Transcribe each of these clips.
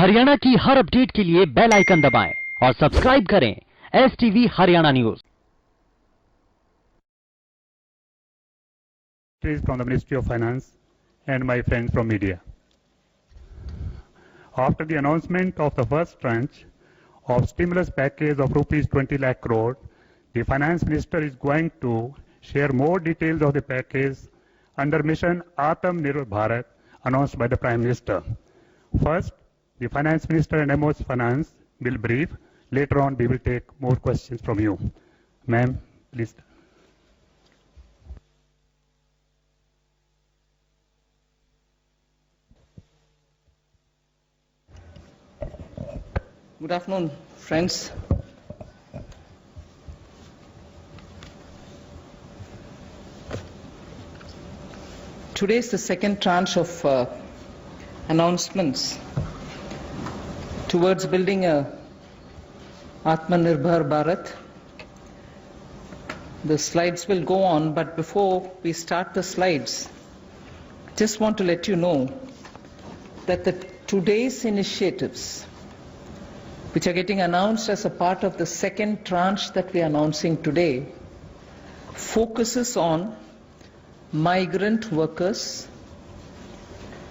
हरियाणा की हर अपडेट के लिए बेल आइकन दबाएं और सब्सक्राइब करें STV Haryana news. From the Ministry of Finance and my friends from media. After the announcement of the first tranche of stimulus package of rupees 20 lakh crore, the Finance Minister is going to share more details of the package under mission Atmanirbhar Bharat announced by the Prime Minister. First, the Finance Minister and MO's Finance will brief. Later on, we will take more questions from you. Ma'am, please. Good afternoon, friends. Today is the second tranche of announcements towards building a Atmanirbhar Bharat. The slides will go on, but before we start the slides, just want to let you know that today's initiatives, which are getting announced as a part of the second tranche that we are announcing today, focuses on migrant workers,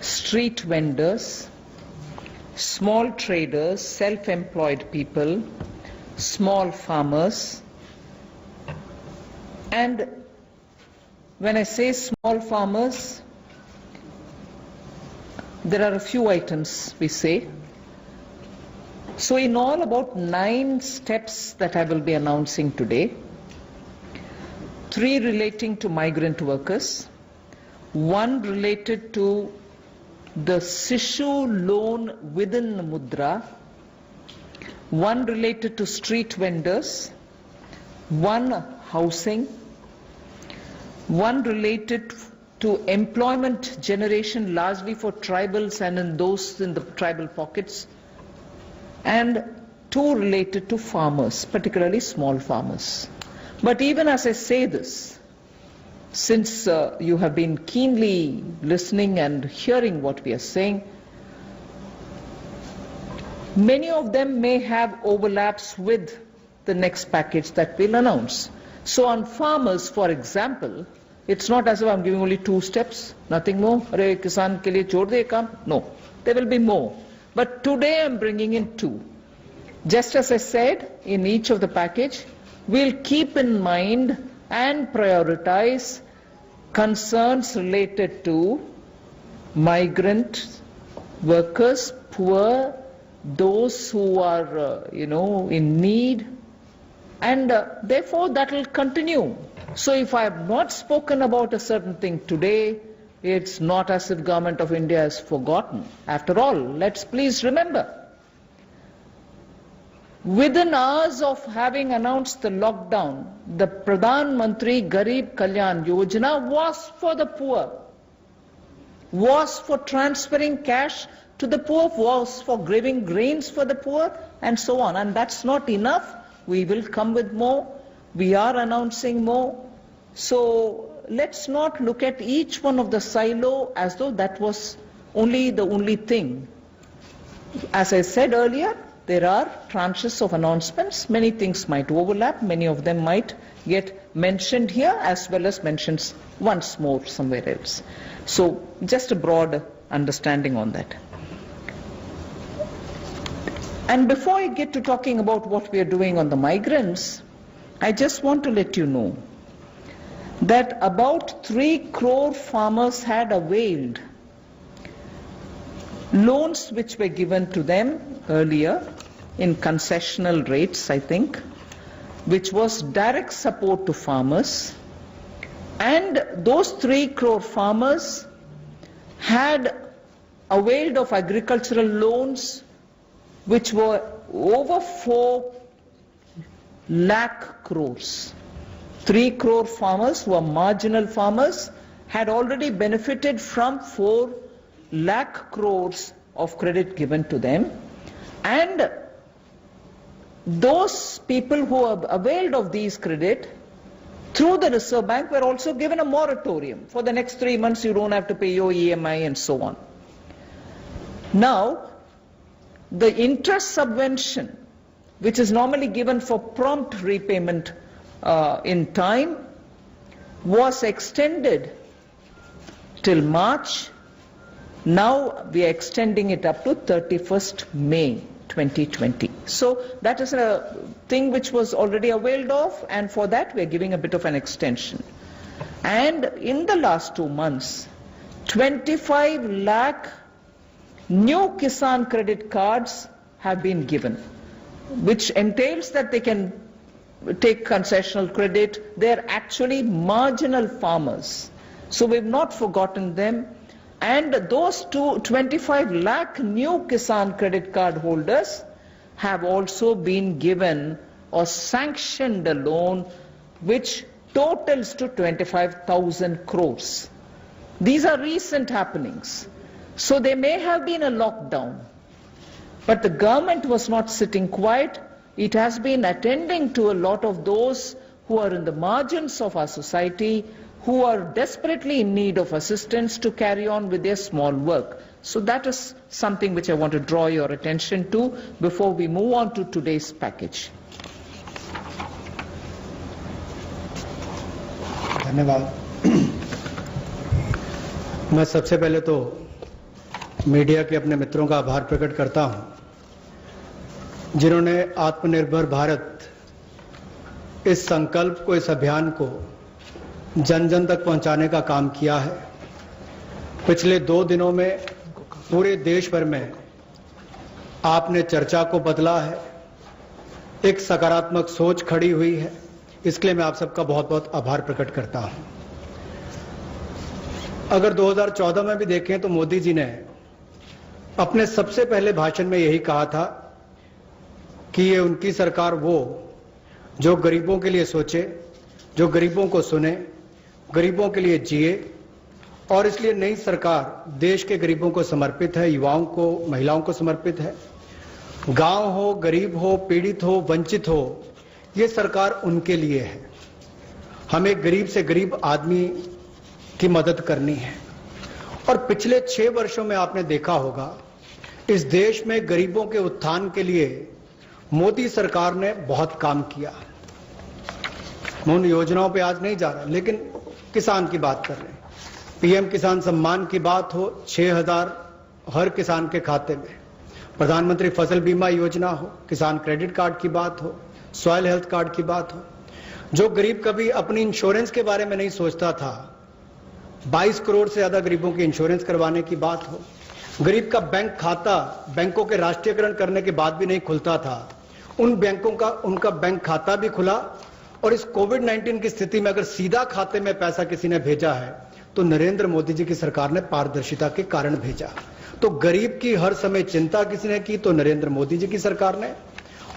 street vendors, small traders, self-employed people, small farmers. And when I say small farmers, there are a few items we say. So in all, about 9 steps that I will be announcing today. 3 relating to migrant workers, 1 related to the Sishu loan within Mudra, 1 related to street vendors, 1 housing, 1 related to employment generation largely for tribals and in those in the tribal pockets, and 2 related to farmers, particularly small farmers. But even as I say this, since you have been keenly listening and hearing what we are saying, many of them may have overlaps with the next package that we'll announce. So on farmers, for example, it's not as if I'm giving only 2 steps, nothing more. Arey kisan ke liye chhod de kaam. No, there will be more. But today I'm bringing in 2. Just as I said, in each of the package, we'll keep in mind and prioritize concerns related to migrant workers, poor, those who are, in need, and therefore that will continue. So if I have not spoken about a certain thing today, it's not as if Government of India has forgotten. After all, let's please remember, within hours of having announced the lockdown, the Pradhan Mantri Garib Kalyan Yojana was for the poor, was for transferring cash to the poor, was for giving grains for the poor, and so on. And that's not enough. We will come with more. We are announcing more. So let's not look at each one of the silo as though that was the only thing. As I said earlier, there are tranches of announcements. Many things might overlap. Many of them might get mentioned here as well as mentioned once more somewhere else. So just a broad understanding on that. And before I get to talking about what we are doing on the migrants, I just want to let you know that about 3 crore farmers had availed loans which were given to them earlier in concessional rates, I think, which was direct support to farmers. And those 3 crore farmers had availed of agricultural loans which were over 4 lakh crores. 3 crore farmers who are marginal farmers had already benefited from 4 lakh crores of credit given to them, and those people who have availed of these credit through the Reserve Bank were also given a moratorium. For the next 3 months you don't have to pay your EMI and so on. Now, the interest subvention, which is normally given for prompt repayment in time, was extended till March. Now we are extending it up to 31st May 2020. So that is a thing which was already availed of, and for that we are giving a bit of an extension. And in the last 2 months, 25 lakh new Kisan credit cards have been given, which entails that they can take concessional credit. They're actually marginal farmers. So we've not forgotten them. And those 25 lakh new Kisan credit card holders have also been given or sanctioned a loan which totals to 25,000 crores. These are recent happenings. So there may have been a lockdown, but the government was not sitting quiet. It has been attending to a lot of those who are in the margins of our society, who are desperately in need of assistance to carry on with their small work. So that is something which I want to draw your attention to before we move on to today's package. धन्यवाद। मैं सबसे पहले तो media के अपने मित्रों का आभार प्रकट करता हूं, जिन्होंने आत्मनिर्भर भारत इस संकल्प को, इस अभियान को जन जन तक पहुंचाने का काम किया है। पिछले 2 दिनों में पूरे देश भर में आपने चर्चा को बदला है, एक सकारात्मक सोच खड़ी हुई है। इसके लिए मैं आप सबका बहुत बहुत आभार प्रकट करता हूं। अगर 2014 में भी देखें तो मोदी जी ने अपने सबसे पहले भाषण में यही कहा था कि ये उनकी सरकार वो जो गरीबों के लिए सोचे, जो गरीबों को सुने, गरीबों के लिए जिए, और इसलिए नई सरकार देश के गरीबों को समर्पित है, युवाओं को, महिलाओं को समर्पित है। गांव हो, गरीब हो, पीड़ित हो, वंचित हो, ये सरकार उनके लिए है। हमें गरीब से गरीब आदमी की मदद करनी है। और पिछले 6 वर्षों में आपने देखा होगा, इस देश में गरीबों के उत्थान के लिए मोदी सरकार ने बहुत काम किया। मैं उन योजनाओं पे आज नहीं जा रहा, लेकिन किसान की बात कर रहे हैं। पीएम किसान सम्मान की बात हो, 6,000 हर किसान के खाते में, प्रधानमंत्री फसल बीमा योजना हो, किसान क्रेडिट कार्ड की बात हो, सॉइल हेल्थ कार्ड की बात हो। जो गरीब कभी अपनी इंश्योरेंस के बारे में नहीं सोचता था, 22 करोड़ से ज्यादा गरीबों की इंश्योरेंस करवाने की बात हो। गरीब का बैंक खाता बैंकों के राष्ट्रीयकरण करने के बाद भी नहीं खुलता था, उन बैंकों का उनका बैंक खाता भी खुला। और इस कोविड-19 की स्थिति में अगर सीधा खाते में पैसा किसी ने भेजा है तो नरेंद्र मोदी जी की सरकार ने पारदर्शिता के कारण भेजा। तो गरीब की हर समय चिंता किसी ने की तो नरेंद्र मोदी जी की सरकार ने।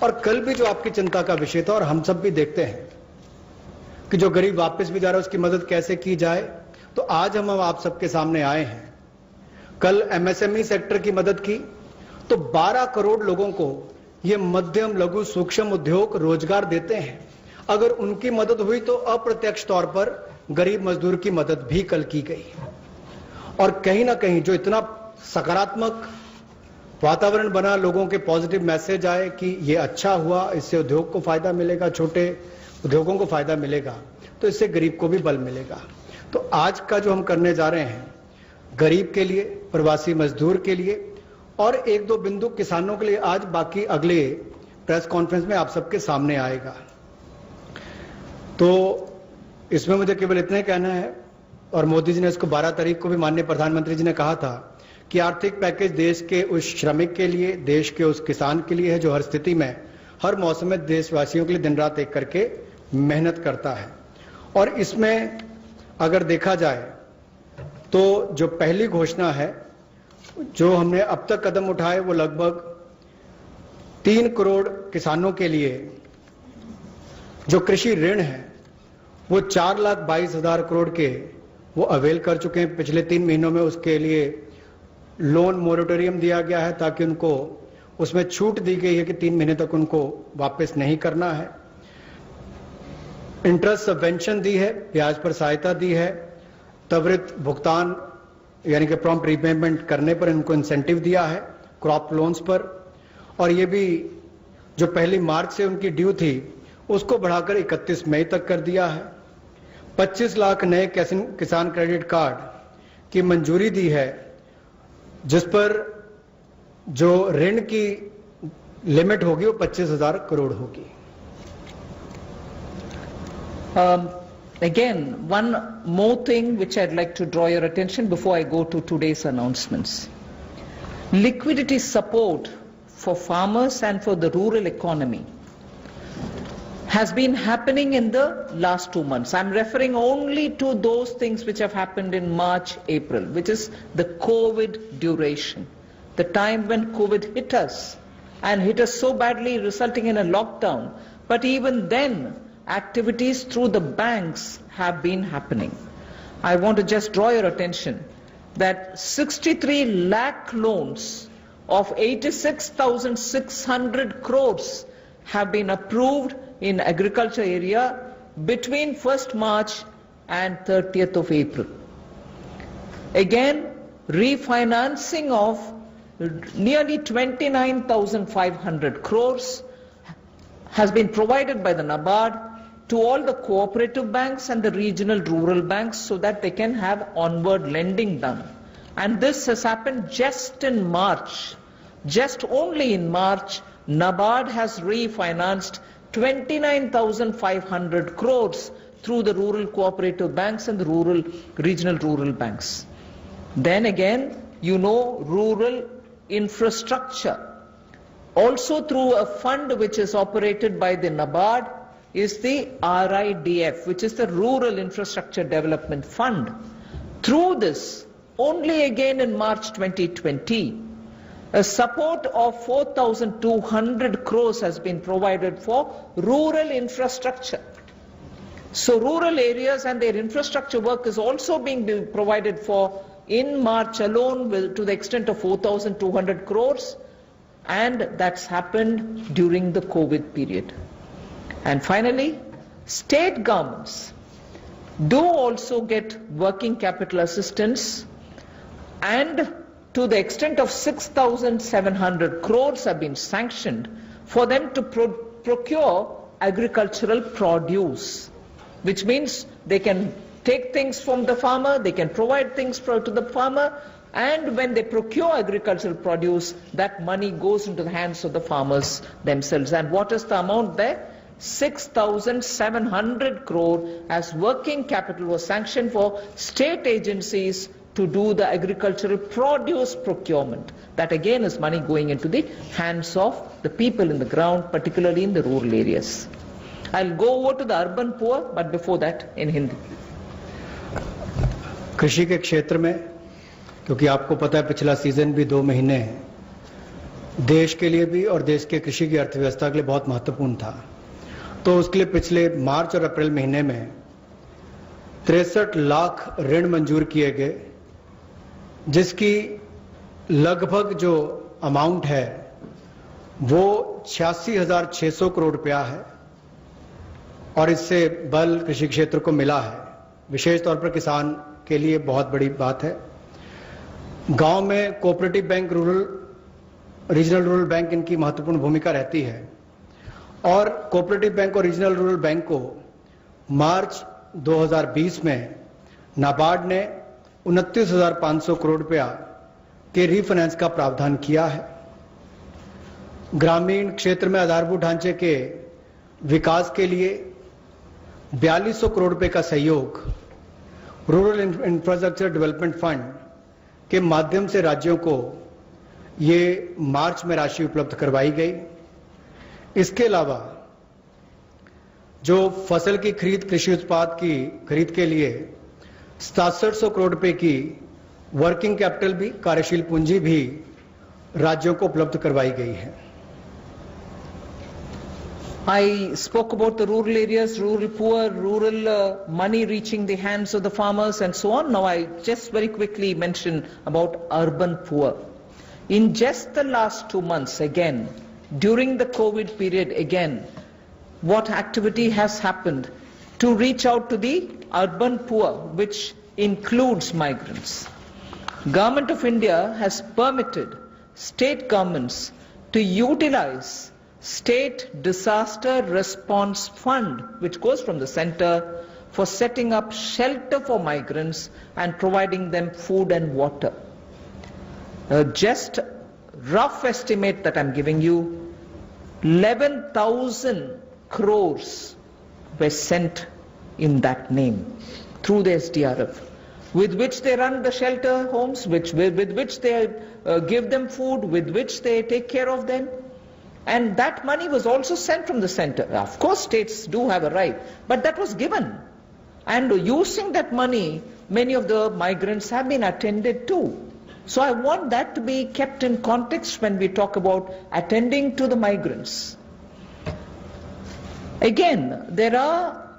और कल भी जो आपकी चिंता का विषय था, और हम सब भी देखते हैं कि जो गरीब वापस भी जा रहा है उसकी मदद कैसे की जाए, तो आज हम आप सबके सामने आए हैं। कल एमएसएमई सेक्टर की मदद की तो 12 करोड़ लोगों को ये मध्यम लघु सूक्ष्म उद्योग रोजगार देते हैं। अगर उनकी मदद हुई तो अप्रत्यक्ष तौर पर गरीब मजदूर की मदद भी कल की गई। और कहीं ना कहीं जो इतना सकारात्मक वातावरण बना, लोगों के पॉजिटिव मैसेज आए कि ये अच्छा हुआ, इससे उद्योग को फायदा मिलेगा, छोटे उद्योगों को फायदा मिलेगा, तो इससे गरीब को भी बल मिलेगा। तो आज का जो हम करने जा रहे हैं, गरीब के लिए, प्रवासी मजदूर के लिए और 1-2 बिंदु किसानों के लिए, आज बाकी अगले प्रेस कॉन्फ्रेंस में आप सबके सामने आएगा। तो इसमें मुझे केवल इतना ही कहना है, और मोदी जी ने इसको 12 तारीख को भी माननीय प्रधानमंत्री जी ने कहा था कि आर्थिक पैकेज देश के उस श्रमिक के लिए, देश के उस किसान के लिए है जो हर स्थिति में, हर मौसम में देशवासियों के लिए दिन रात एक करके मेहनत करता है। और इसमें अगर देखा जाए तो जो पहली घोषणा है, जो हमने अब तक कदम उठाए, वो लगभग 3 करोड़ किसानों के लिए जो कृषि ऋण है वो 4,22,000 करोड़ के वो अवेल कर चुके हैं। पिछले 3 महीनों में उसके लिए लोन मोरेटोरियम दिया गया है, ताकि उनको उसमें छूट दी गई है कि 3 महीने तक उनको वापस नहीं करना है। इंटरेस्ट सबवेंशन दी है, ब्याज पर सहायता दी है, त्वरित भुगतान यानी कि प्रॉम्प्ट रीपेमेंट करने पर इनको इंसेंटिव दिया है, क्रॉप लोन्स पर। और ये भी जो 1 मार्च से उनकी ड्यू थी उसको बढ़ाकर 31 मई तक कर दिया है। 25 लाख नए किसान क्रेडिट कार्ड की मंजूरी दी है, जिस पर जो ऋण की लिमिट होगी वो 25,000 करोड़ होगी। Again, one more thing which I'd like to draw your attention before I go to today's announcements. Liquidity support for farmers and for the rural economy has been happening in the last 2 months. I'm referring only to those things which have happened in March, April, which is the COVID duration, the time when COVID hit us and hit us so badly, resulting in a lockdown. But even then, activities through the banks have been happening. I want to just draw your attention that 63 lakh loans of 86,600 crores have been approved in agriculture area between 1st March and 30th of April. Again, refinancing of nearly 29,500 crores has been provided by the NABARD to all the cooperative banks and the regional rural banks so that they can have onward lending done. And this has happened just in March. Just only in March, NABARD has refinanced 29,500 crores through the rural cooperative banks and the regional rural banks. Then again, you know, rural infrastructure, also through a fund which is operated by the NABARD, is the RIDF, which is the Rural Infrastructure Development Fund. Through this, only again in March 2020, a support of 4,200 crores has been provided for rural infrastructure. So rural areas and their infrastructure work is also being provided for in March alone to the extent of 4,200 crores, and that's happened during the COVID period. And finally, state governments do also get working capital assistance, and to the extent of 6,700 crores have been sanctioned for them to procure agricultural produce, which means they can take things from the farmer, they can provide things to the farmer, and when they procure agricultural produce, that money goes into the hands of the farmers themselves. And what is the amount there? 6,700 crore as working capital was sanctioned for state agencies to do the agricultural produce procurement. That again is money going into the hands of the people in the ground, particularly in the rural areas. I'll go over to the urban poor, but before that in Hindi. कृषि के क्षेत्र में, क्योंकि आपको पता है पिछला season भी 2 महीने देश के लिए भी और देश के कृषि की अर्थव्यवस्था के लिए बहुत महत्वपूर्ण था, तो उसके लिए पिछले मार्च और अप्रैल महीने में 63 लाख ऋण मंजूर किए गए, जिसकी लगभग जो अमाउंट है वो 86,600 करोड़ रुपया है, और इससे बल कृषि क्षेत्र को मिला है। विशेष तौर पर किसान के लिए बहुत बड़ी बात है। गांव में cooperative bank, regional rural bank इनकी महत्वपूर्ण भूमिका रहती है, और कोऑपरेटिव बैंक और रीजनल रूरल बैंक को मार्च 2020 में नाबार्ड ने 29,500 करोड़ रुपया के रीफाइनेंस का प्रावधान किया है। ग्रामीण क्षेत्र में आधारभूत ढांचे के विकास के लिए 4200 करोड़ रुपए का सहयोग रूरल इंफ्रास्ट्रक्चर डेवलपमेंट फंड के माध्यम से राज्यों को ये मार्च में राशि उपलब्ध करवाई गई। इसके अलावा जो फसल की खरीद, कृषि उत्पाद की खरीद के लिए 6700 करोड़ रुपए की वर्किंग कैपिटल भी, कार्यशील पूंजी भी राज्यों को उपलब्ध करवाई गई है। I spoke about the rural areas, rural poor, rural money reaching the hands of the farmers and so on. Now I just very quickly mention about urban poor. In just the last 2 months again, during the COVID period again, what activity has happened to reach out to the urban poor, which includes migrants. Government of India has permitted state governments to utilize State Disaster Response Fund, which goes from the center, for setting up shelter for migrants and providing them food and water. Just rough estimate that I'm giving you, 11,000 crores were sent in that name through the SDRF, with which they run the shelter homes, with which they give them food, with which they take care of them. And that money was also sent from the center. Of course, states do have a right, but that was given. And using that money, many of the migrants have been attended to. So I want that to be kept in context when we talk about attending to the migrants. Again, there are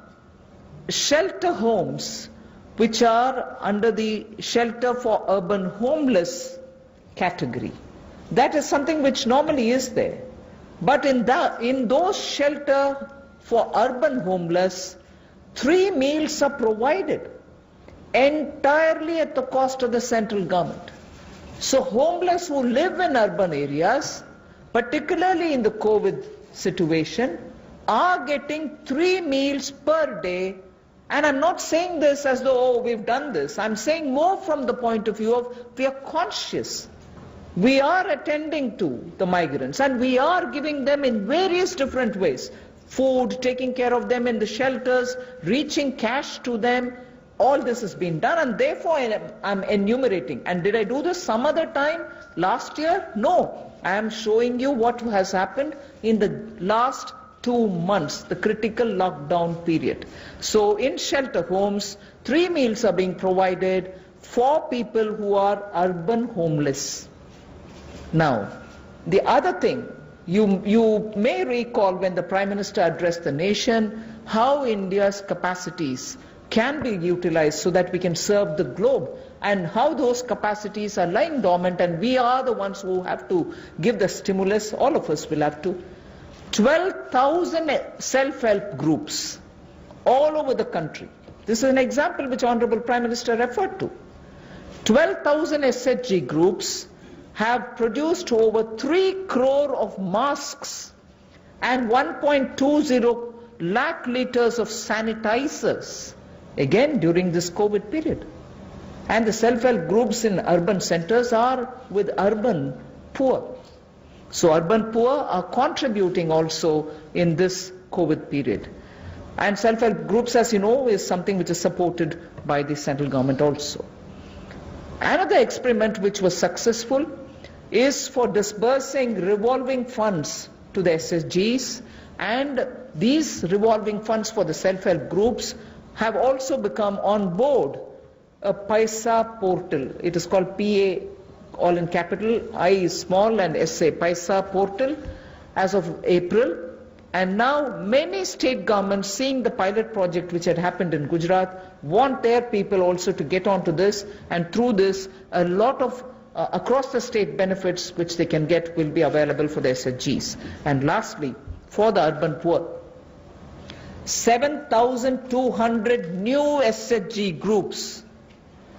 shelter homes which are under the shelter for urban homeless category. That is something which normally is there. But in those shelter for urban homeless, 3 meals are provided entirely at the cost of the central government. So homeless who live in urban areas, particularly in the COVID situation, are getting 3 meals per day. And I'm not saying this as though, oh, we've done this. I'm saying more from the point of view of we are conscious. We are attending to the migrants and we are giving them in various different ways. Food, taking care of them in the shelters, reaching cash to them. All this has been done, and therefore I'm enumerating. And did I do this some other time last year? No. I am showing you what has happened in the last 2 months, the critical lockdown period. So in shelter homes, 3 meals are being provided for people who are urban homeless. Now, the other thing, you may recall when the Prime Minister addressed the nation, how India's capacities can be utilized so that we can serve the globe, and how those capacities are lying dormant, and we are the ones who have to give the stimulus. All of us will have to. 12,000 self-help groups all over the country. This is an example which Honorable Prime Minister referred to. 12,000 SHG groups have produced over 3 crore of masks and 1.20 lakh liters of sanitizers, again during this COVID period. And the self-help groups in urban centers are with urban poor. So urban poor are contributing also in this COVID period. And self-help groups, as you know, is something which is supported by the central government also. Another experiment which was successful is for disbursing revolving funds to the SSGs, and these revolving funds for the self-help groups have also become on board a Paisa portal. It is called PA, all in capital, I is small and SA, Paisa portal, as of April. And now many state governments, seeing the pilot project which had happened in Gujarat, want their people also to get onto this, and through this a lot of across the state benefits which they can get will be available for the SHGs. And lastly, for the urban poor, 7,200 new SHG groups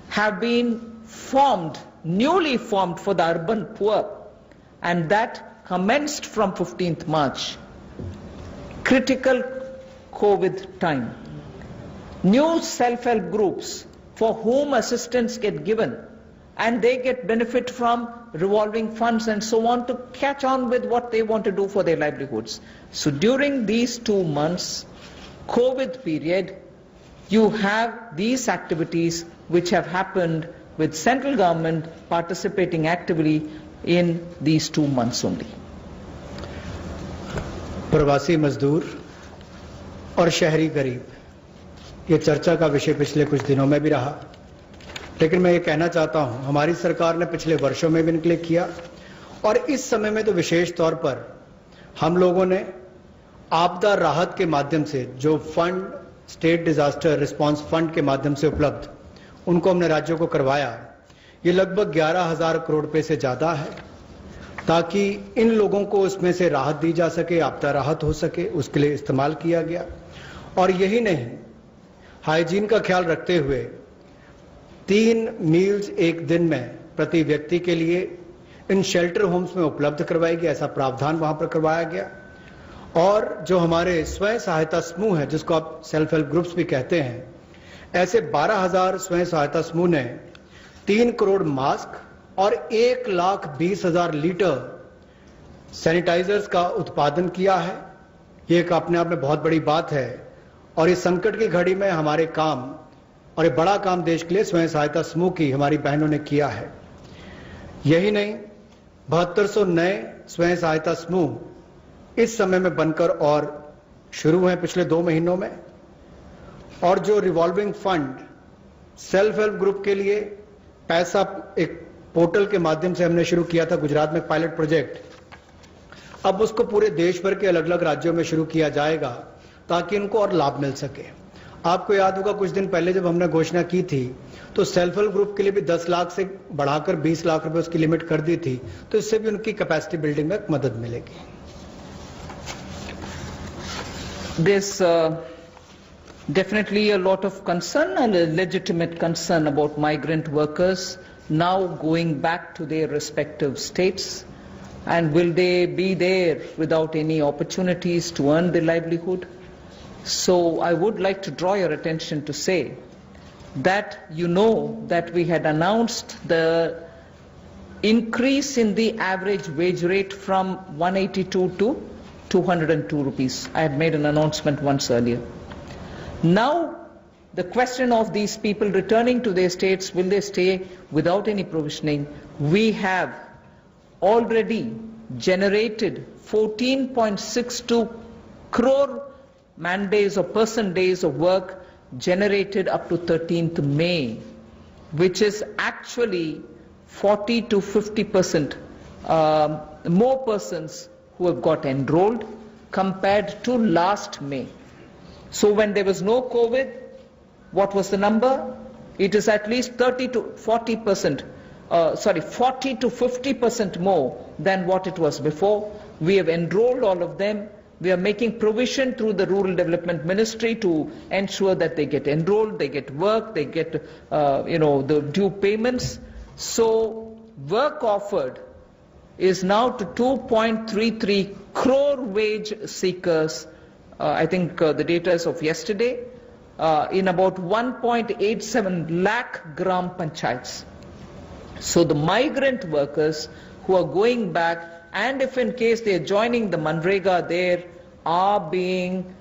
have been formed, newly formed for the urban poor, and that commenced from 15th March. Critical COVID time. New self-help groups for whom assistance get given, and they get benefit from revolving funds and so on to catch on with what they want to do for their livelihoods. So during these 2 months, COVID period, you have these activities which have happened with central government participating actively in these 2 months only. प्रवासी मजदूर और शहरी गरीब, ये चर्चा का विषय पिछले कुछ दिनों में भी रहा, लेकिन मैं ये कहना चाहता हूं, हमारी सरकार ने पिछले वर्षों में भी इनके किया, और इस समय में तो विशेष तौर पर हम लोगों ने आपदा राहत के माध्यम से जो fund, state disaster response fund के माध्यम से उपलब्ध, उनको हमने राज्यों को करवाया। ये लगभग 11,000 करोड़ रुपए से ज्यादा है, ताकि इन लोगों को उसमें से राहत दी जा सके, आपदा राहत हो सके, उसके लिए इस्तेमाल किया गया। और यही नहीं, हाइजीन का ख्याल रखते हुए 3 मील्स एक दिन में प्रति व्यक्ति के लिए इन शेल्टर होम्स में उपलब्ध करवाई गई, ऐसा प्रावधान वहां पर करवाया गया। और जो हमारे स्वयं सहायता समूह है, जिसको आप सेल्फ हेल्प ग्रुप्स भी कहते हैं, ऐसे 12,000 स्वयं सहायता समूह ने 3 करोड़ मास्क और 1,20,000 लीटर सैनिटाइजर्स का उत्पादन किया है। ये एक अपने आप में बहुत बड़ी बात है और इस संकट की घड़ी में हमारे काम और एक बड़ा काम देश के लिए स्वयं सहायता समूह की हमारी बहनों ने किया है। यही नहीं, 7200 नए स्वयं सहायता समूह इस समय में बनकर और शुरू हुए पिछले 2 महीनों में। और जो revolving fund self help group के लिए पैसा एक पोर्टल के माध्यम से हमने शुरू किया था गुजरात में पायलट प्रोजेक्ट, अब उसको पूरे देश भर के अलग अलग राज्यों में शुरू किया जाएगा ताकि इनको और लाभ मिल सके। आपको याद होगा कुछ दिन पहले जब हमने घोषणा की थी तो सेल्फ हेल्प ग्रुप के लिए भी 10 लाख से बढ़ाकर 20 लाख रुपए उसकी लिमिट कर दी थी, तो इससे भी उनकी कैपेसिटी बिल्डिंग में मदद मिलेगी। There's definitely a lot of concern and a legitimate concern about migrant workers now going back to their respective states. And will they be there without any opportunities to earn their livelihood? So I would like to draw your attention to say that you know that we had announced the increase in the average wage rate from 182 to 202 rupees. I had made an announcement once earlier. Now the question of these people returning to their states, will they stay without any provisioning? We have already generated 14.62 crore man days or person days of work generated up to 13th May, which is actually 40 to 50% more persons who have got enrolled compared to last May. So when there was no COVID, what was the number? It is at least 30 to 40%, 40 to 50% more than what it was before. We have enrolled all of them. We are making provision through the Rural Development Ministry to ensure that they get enrolled, they get work, they get the due payments. So work offered is now to 2.33 crore wage seekers. I think the data is of yesterday, in about 1.87 lakh gram panchayats. So the migrant workers who are going back, and if in case they are joining the Manrega, there are being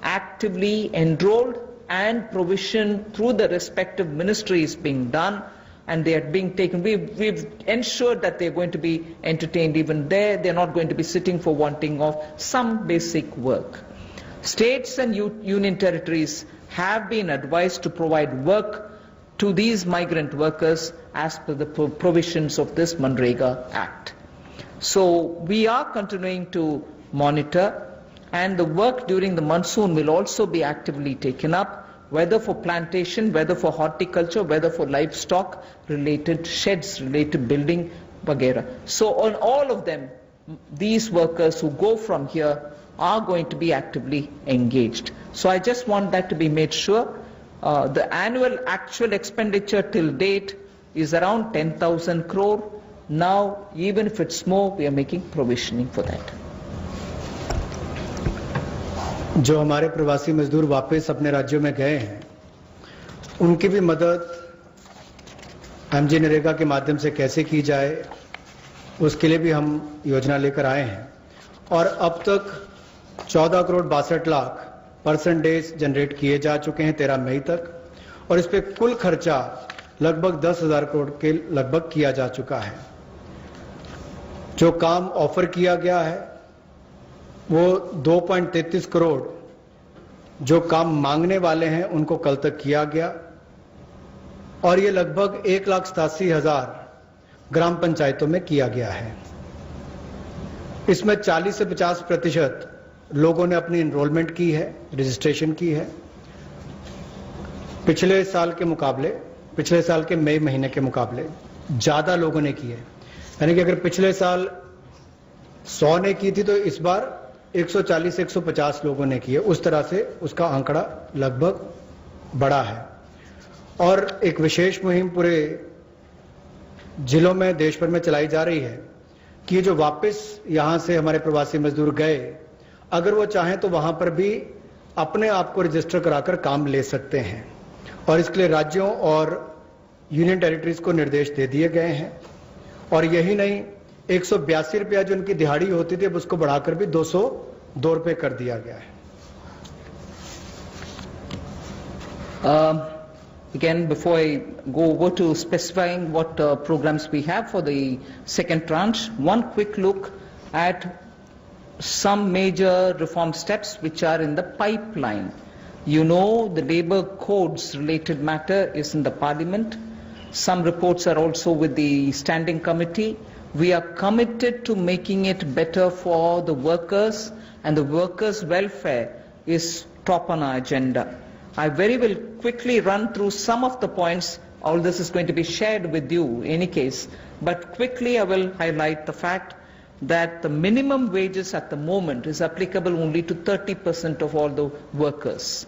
actively enrolled and provision through the respective ministries being done, and they are being taken. We've ensured that they're going to be entertained even there. They're not going to be sitting for wanting of some basic work. States and union territories have been advised to provide work to these migrant workers as per the provisions of this Manrega Act. So we are continuing to monitor, and the work during the monsoon will also be actively taken up, whether for plantation, whether for horticulture, whether for livestock related sheds, related building, vagera. So on all of them, these workers who go from here are going to be actively engaged. So I just want that to be made sure. The annual actual expenditure till date is around 10,000 crore. Now, even if it's more, we are making provisioning for that. जो हमारे प्रवासी मजदूर वापस अपने राज्यों में गए हैं, उनकी भी मदद एमजी नरेगा के माध्यम से कैसे की जाए, उसके लिए भी हम योजना लेकर आए हैं। और अब तक 14 crore 62 lakh person days generate किए जा चुके हैं 13 मई तक, और इस पे कुल खर्चा लगभग 10,000 करोड़ के लगभग किया जा चुका है। जो काम ऑफर किया गया है वो 2.33 करोड़ जो काम मांगने वाले हैं उनको कल तक किया गया, और ये लगभग 1,87,000 ग्राम पंचायतों में किया गया है। इसमें 40 से 50% लोगों ने अपनी एनरोलमेंट की है, रजिस्ट्रेशन की है। पिछले साल के मुकाबले, पिछले साल के मई महीने के मुकाबले ज्यादा लोगों ने की है। यानी कि अगर पिछले साल 100 ने की थी तो इस बार 140 से 150 लोगों ने की है। उस तरह से उसका आंकड़ा लगभग बड़ा है। और एक विशेष मुहिम पूरे जिलों में देश भर में चलाई जा रही है कि ये जो वापस यहां से हमारे प्रवासी मजदूर गए, अगर वो चाहें तो वहां पर भी अपने आप को रजिस्टर कराकर काम ले सकते हैं और इसके लिए राज्यों और यूनियन टेरिटरीज को निर्देश दे दिए गए हैं। और यही नहीं, 182 रुपया जो उनकी दिहाड़ी होती थी अब उसको बढ़ाकर भी 202 रुपये कर दिया गया है। Again, before I go over to specifying what programs we have for the second tranche, one quick look at some major reform steps which are in the pipeline. You know, the labor codes related matter is in the parliament. Some reports are also with the standing committee. We are committed to making it better for the workers, and the workers' welfare is top on our agenda. I very will quickly run through some of the points. All this is going to be shared with you in any case, but quickly I will highlight the fact that the minimum wages at the moment is applicable only to 30% of all the workers.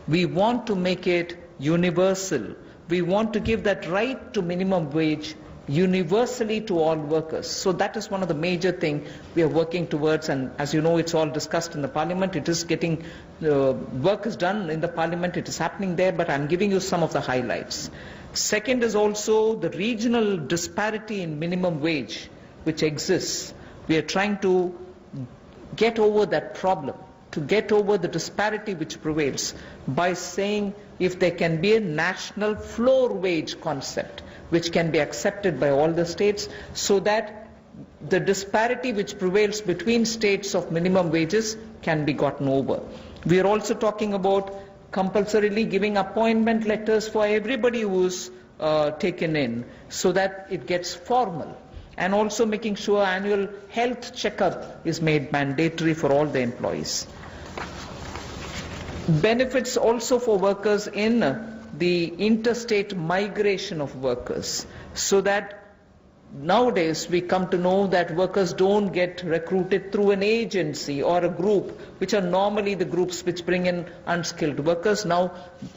We want to make it universal. We want to give that right to minimum wage universally to all workers. So that is one of the major things we are working towards, and as you know, it's all discussed in the parliament. It is getting, work is done in the parliament, it is happening there, but I'm giving you some of the highlights. Second is also the regional disparity in minimum wage which exists. We are trying to get over that problem, to get over the disparity which prevails by saying if there can be a national floor wage concept which can be accepted by all the states, so that the disparity which prevails between states of minimum wages can be gotten over. We are also talking about compulsorily giving appointment letters for everybody who is taken in, so that it gets formal, and also making sure annual health checkup is made mandatory for all the employees. Benefits also for workers in the interstate migration of workers, so that nowadays we come to know that workers don't get recruited through an agency or a group, which are normally the groups which bring in unskilled workers. Now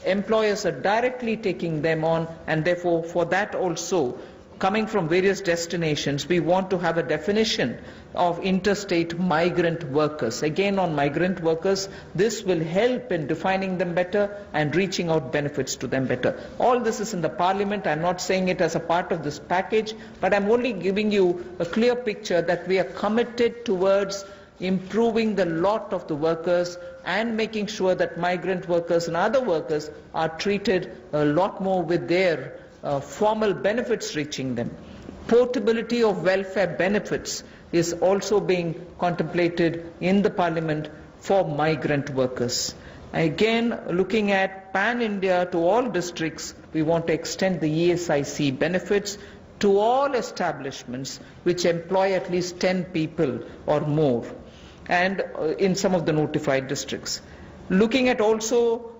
employers are directly taking them on, and therefore for that also, coming from various destinations, we want to have a definition of interstate migrant workers. Again, on migrant workers, this will help in defining them better and reaching out benefits to them better. All this is in the parliament. I'm not saying it as a part of this package, but I'm only giving you a clear picture that we are committed towards improving the lot of the workers and making sure that migrant workers and other workers are treated a lot more with their formal benefits reaching them. Portability of welfare benefits is also being contemplated in the parliament for migrant workers. Again, looking at pan-India to all districts, we want to extend the ESIC benefits to all establishments which employ at least 10 people or more, and in some of the notified districts. Looking at also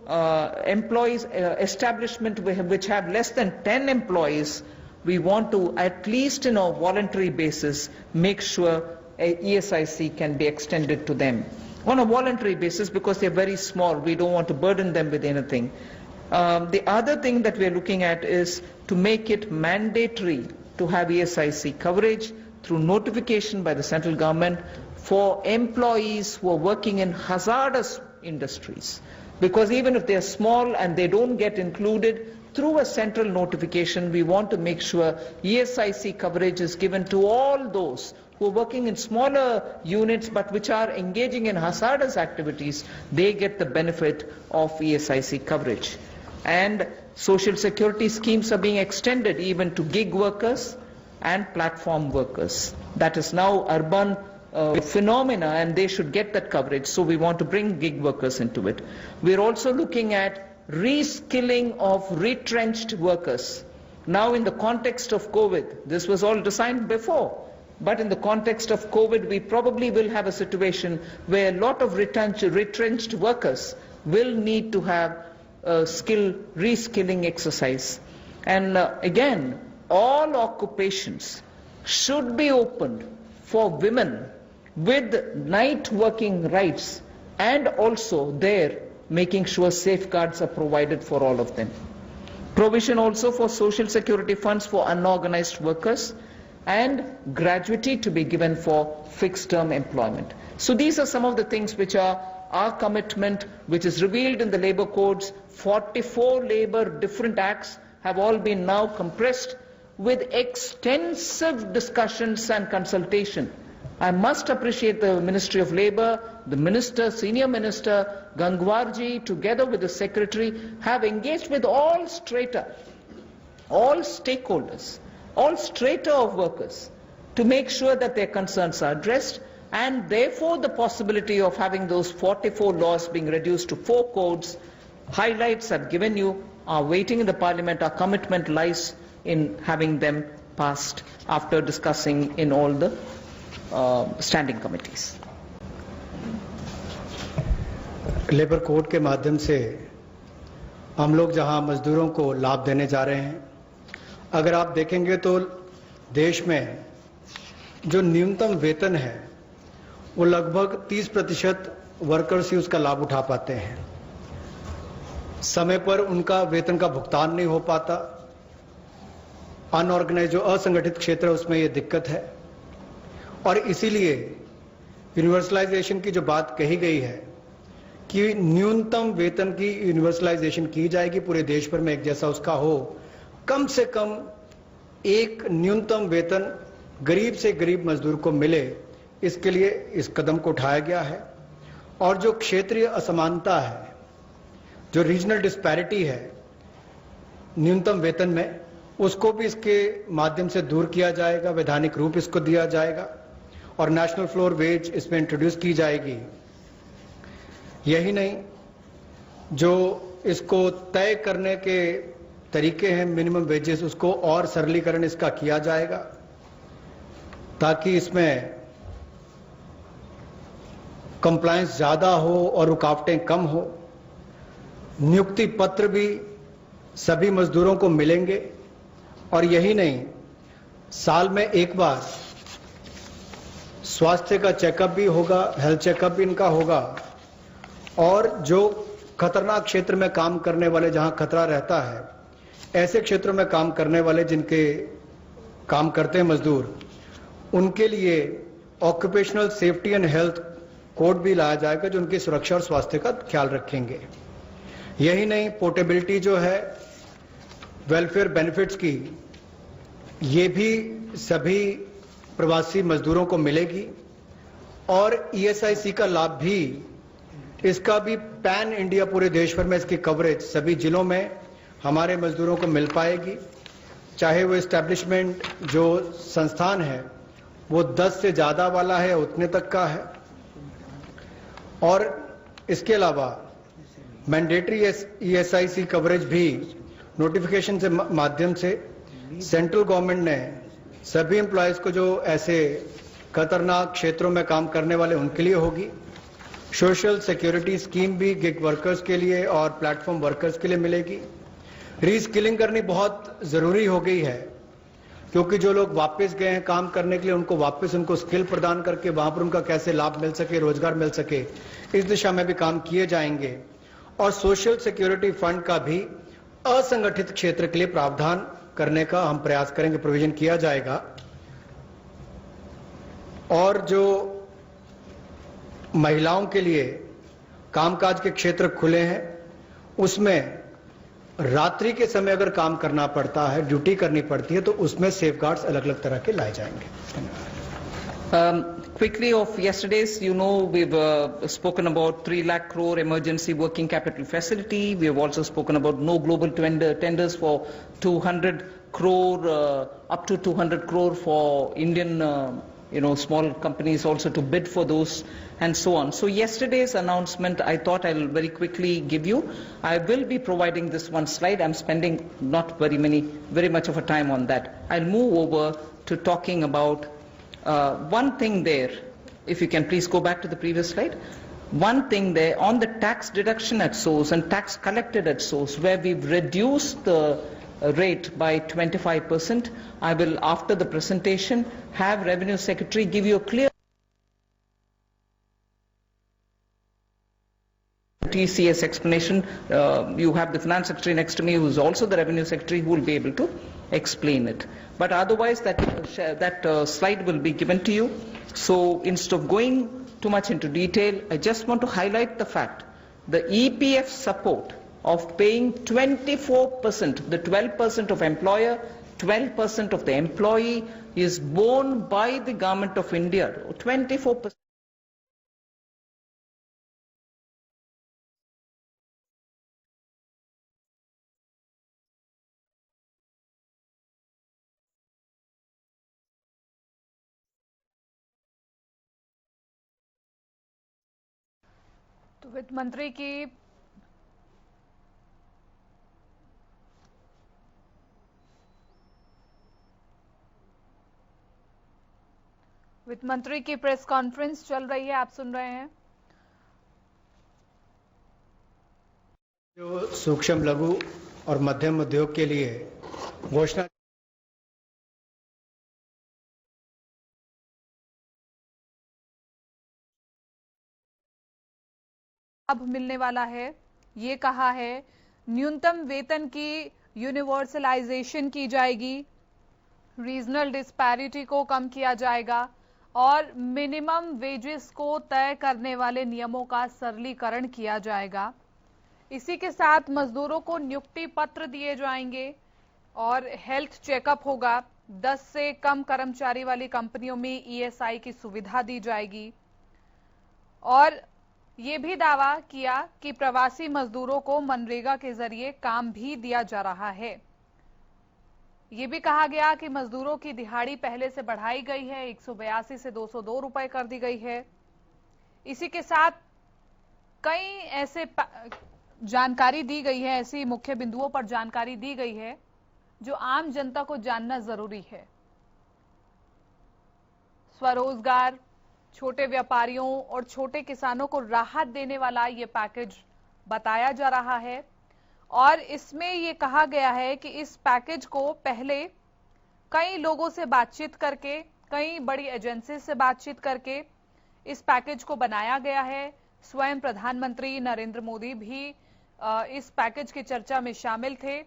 employees, establishment which have less than 10 employees, we want to, at least in a voluntary basis, make sure a ESIC can be extended to them. On a voluntary basis, because they're very small, we don't want to burden them with anything. The other thing that we're looking at is to make it mandatory to have ESIC coverage through notification by the central government for employees who are working in hazardous industries. Because even if they are small and they don't get included, through a central notification, we want to make sure ESIC coverage is given to all those who are working in smaller units but which are engaging in hazardous activities. They get the benefit of ESIC coverage. And social security schemes are being extended even to gig workers and platform workers. That is now urban phenomena, and they should get that coverage. So we want to bring gig workers into it. We're also looking at reskilling of retrenched workers. Now in the context of COVID, this was all designed before, but in the context of COVID, we probably will have a situation where a lot of retrenched workers will need to have a reskilling exercise. And again, all occupations should be opened for women with night working rights, and also there making sure safeguards are provided for all of them. Provision also for social security funds for unorganized workers, and gratuity to be given for fixed term employment. So these are some of the things which are our commitment, which is revealed in the labor codes. 44 labor different acts have all been now compressed with extensive discussions and consultation. I must appreciate the Ministry of Labour, the Minister, Senior Minister Gangwarji, together with the Secretary, have engaged with all strata, all stakeholders, all strata of workers, to make sure that their concerns are addressed, and therefore the possibility of having those 44 laws being reduced to 4 codes, highlights I've given you, are waiting in the Parliament. Our commitment lies in having them passed after discussing in all the standing committees. Labour code के माध्यम से हम लोग जहां मजदूरों को लाभ देने जा रहे हैं, अगर आप देखेंगे तो देश में जो न्यूनतम वेतन है वो लगभग 30% वर्कर्स ही उसका लाभ उठा पाते हैं। समय पर उनका वेतन का भुगतान नहीं हो पाता। अनऑर्गेनाइज जो असंगठित क्षेत्र है उसमें ये दिक्कत है, और इसीलिए यूनिवर्सलाइजेशन की जो बात कही गई है कि न्यूनतम वेतन की यूनिवर्सलाइजेशन की जाएगी, पूरे देश भर में एक जैसा उसका हो, कम से कम एक न्यूनतम वेतन गरीब से गरीब मजदूर को मिले, इसके लिए इस कदम को उठाया गया है। और जो क्षेत्रीय असमानता है, जो रीजनल डिस्पैरिटी है न्यूनतम वेतन में, उसको भी इसके माध्यम से दूर किया जाएगा, वैधानिक रूप इसको दिया जाएगा और नेशनल फ्लोर वेज इसमें इंट्रोड्यूस की जाएगी। यही नहीं, जो इसको तय करने के तरीके हैं मिनिमम वेजेस, उसको और सरलीकरण इसका किया जाएगा ताकि इसमें कंप्लायंस ज्यादा हो और रुकावटें कम हो। नियुक्ति पत्र भी सभी मजदूरों को मिलेंगे, और यही नहीं, साल में एक बार स्वास्थ्य का चेकअप भी होगा, हेल्थ चेकअप भी इनका होगा, और जो खतरनाक क्षेत्र में काम करने वाले, जहां खतरा रहता है, ऐसे क्षेत्रों में काम करने वाले जिनके काम करते हैं मजदूर, उनके लिए occupational safety and health code भी लाया जाएगा जो उनकी सुरक्षा और स्वास्थ्य का ख्याल रखेंगे। यही नहीं, पोर्टेबिलिटी जो है वेलफेयर बेनिफिट्स की, ये भी सभी प्रवासी मजदूरों को मिलेगी, और ईएसआईसी का लाभ भी, इसका भी पैन इंडिया पूरे देश भर में इसकी कवरेज सभी जिलों में हमारे मजदूरों को मिल पाएगी। चाहे वो एस्टैब्लिशमेंट जो संस्थान है वो 10 से ज्यादा वाला है, उतने तक का है। और इसके अलावा मैंडेटरी ईएसआईसी कवरेज भी नोटिफिकेशन से माध्यम से सेंट्रल गवर्नमेंट ने सभी एम्प्लॉयज को, जो ऐसे खतरनाक क्षेत्रों में काम करने वाले, उनके लिए होगी। सोशल सिक्योरिटी स्कीम भी गिग वर्कर्स के लिए और प्लेटफॉर्म वर्कर्स के लिए मिलेगी। रीस्किलिंग करनी बहुत जरूरी हो गई है, क्योंकि जो लोग वापस गए हैं काम करने के लिए, उनको वापस उनको स्किल प्रदान करके वहां पर उनका कैसे लाभ मिल सके, रोजगार मिल सके, इस दिशा में भी काम किए जाएंगे। और सोशल सिक्योरिटी फंड का भी असंगठित क्षेत्र के लिए प्रावधान करने का हम प्रयास करेंगे, प्रोविजन किया जाएगा। और जो महिलाओं के लिए कामकाज के क्षेत्र खुले हैं, उसमें रात्रि के समय अगर काम करना पड़ता है, ड्यूटी करनी पड़ती है, तो उसमें सेफगार्ड्स अलग अलग तरह के लाए जाएंगे। Quickly of yesterday's, you know, we've spoken about 3 lakh crore emergency working capital facility. We have also spoken about no global tenders for 200 crore, up to 200 crore for Indian small companies also to bid for those, and so on. So yesterday's announcement, I thought I'll very quickly give you. I will be providing this one slide. I'm spending not very much of a time on that. I'll move over to talking about one thing there. If you can please go back to the previous slide. One thing there on the tax deduction at source and tax collected at source, where we've reduced the rate by 25%. I will, after the presentation, have Revenue Secretary give you a clear TCS explanation. You have the Finance Secretary next to me, who is also the Revenue Secretary, who will be able to explain it. But otherwise, that slide will be given to you. So instead of going too much into detail, I just want to highlight the fact the EPF support of paying 24%, the 12% of employer, 12% of the employee is borne by the Government of India. 24%. तो वित्त मंत्री की press conference चल रही है, आप सुन रहे हैं। जो सूक्ष्म लघु और मध्यम उद्योग के लिए घोषणा अब मिलने वाला है, ये कहा है न्यूनतम वेतन की यूनिवर्सलाइजेशन की जाएगी, रीजनल डिस्पैरिटी को कम किया जाएगा और मिनिमम वेजेस को तय करने वाले नियमों का सरलीकरण किया जाएगा। इसी के साथ मजदूरों को नियुक्ति पत्र दिए जाएंगे और हेल्थ चेकअप होगा। 10 से कम कर्मचारी वाली कंपनियों में ESI की सुविधा दी जाएगी और ये भी दावा किया कि प्रवासी मजदूरों को मनरेगा के जरिए काम भी दिया जा रहा है। ये भी कहा गया कि मजदूरों की दिहाड़ी पहले से बढ़ाई गई है, 182 से 202 रुपए कर दी गई है। इसी के साथ कई ऐसे जानकारी दी गई है, ऐसी मुख्य बिंदुओं पर जानकारी दी गई है जो आम जनता को जानना जरूरी है। स्वरोजगार, छोटे व्यापारियों और छोटे किसानों को राहत देने वाला ये पैकेज बताया जा रहा है और इसमें ये कहा गया है कि इस पैकेज को पहले कई लोगों से बातचीत करके, कई बड़ी एजेंसी से बातचीत करके इस पैकेज को बनाया गया है। स्वयं प्रधानमंत्री नरेंद्र मोदी भी इस पैकेज की चर्चा में शामिल थे।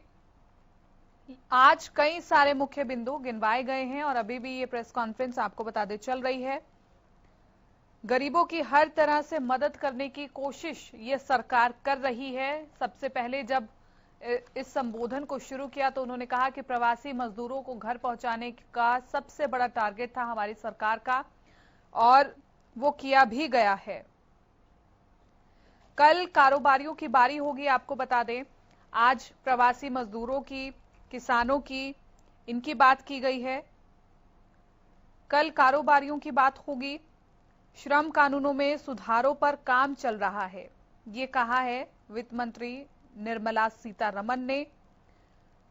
आज कई सारे मुख्य बिंदु गिनवाए गए हैं और अभी भी ये प्रेस कॉन्फ्रेंस आपको बता दें चल रही है। गरीबों की हर तरह से मदद करने की कोशिश ये सरकार कर रही है। सबसे पहले जब इस संबोधन को शुरू किया तो उन्होंने कहा कि प्रवासी मजदूरों को घर पहुंचाने का सबसे बड़ा टारगेट था हमारी सरकार का और वो किया भी गया है। कल कारोबारियों की बारी होगी, आपको बता दें आज प्रवासी मजदूरों की, किसानों की, इनकी बात की गई है। कल कारोबारियों की बात होगी। श्रम कानूनों में सुधारों पर काम चल रहा है, ये कहा है वित्त मंत्री निर्मला सीतारमण ने।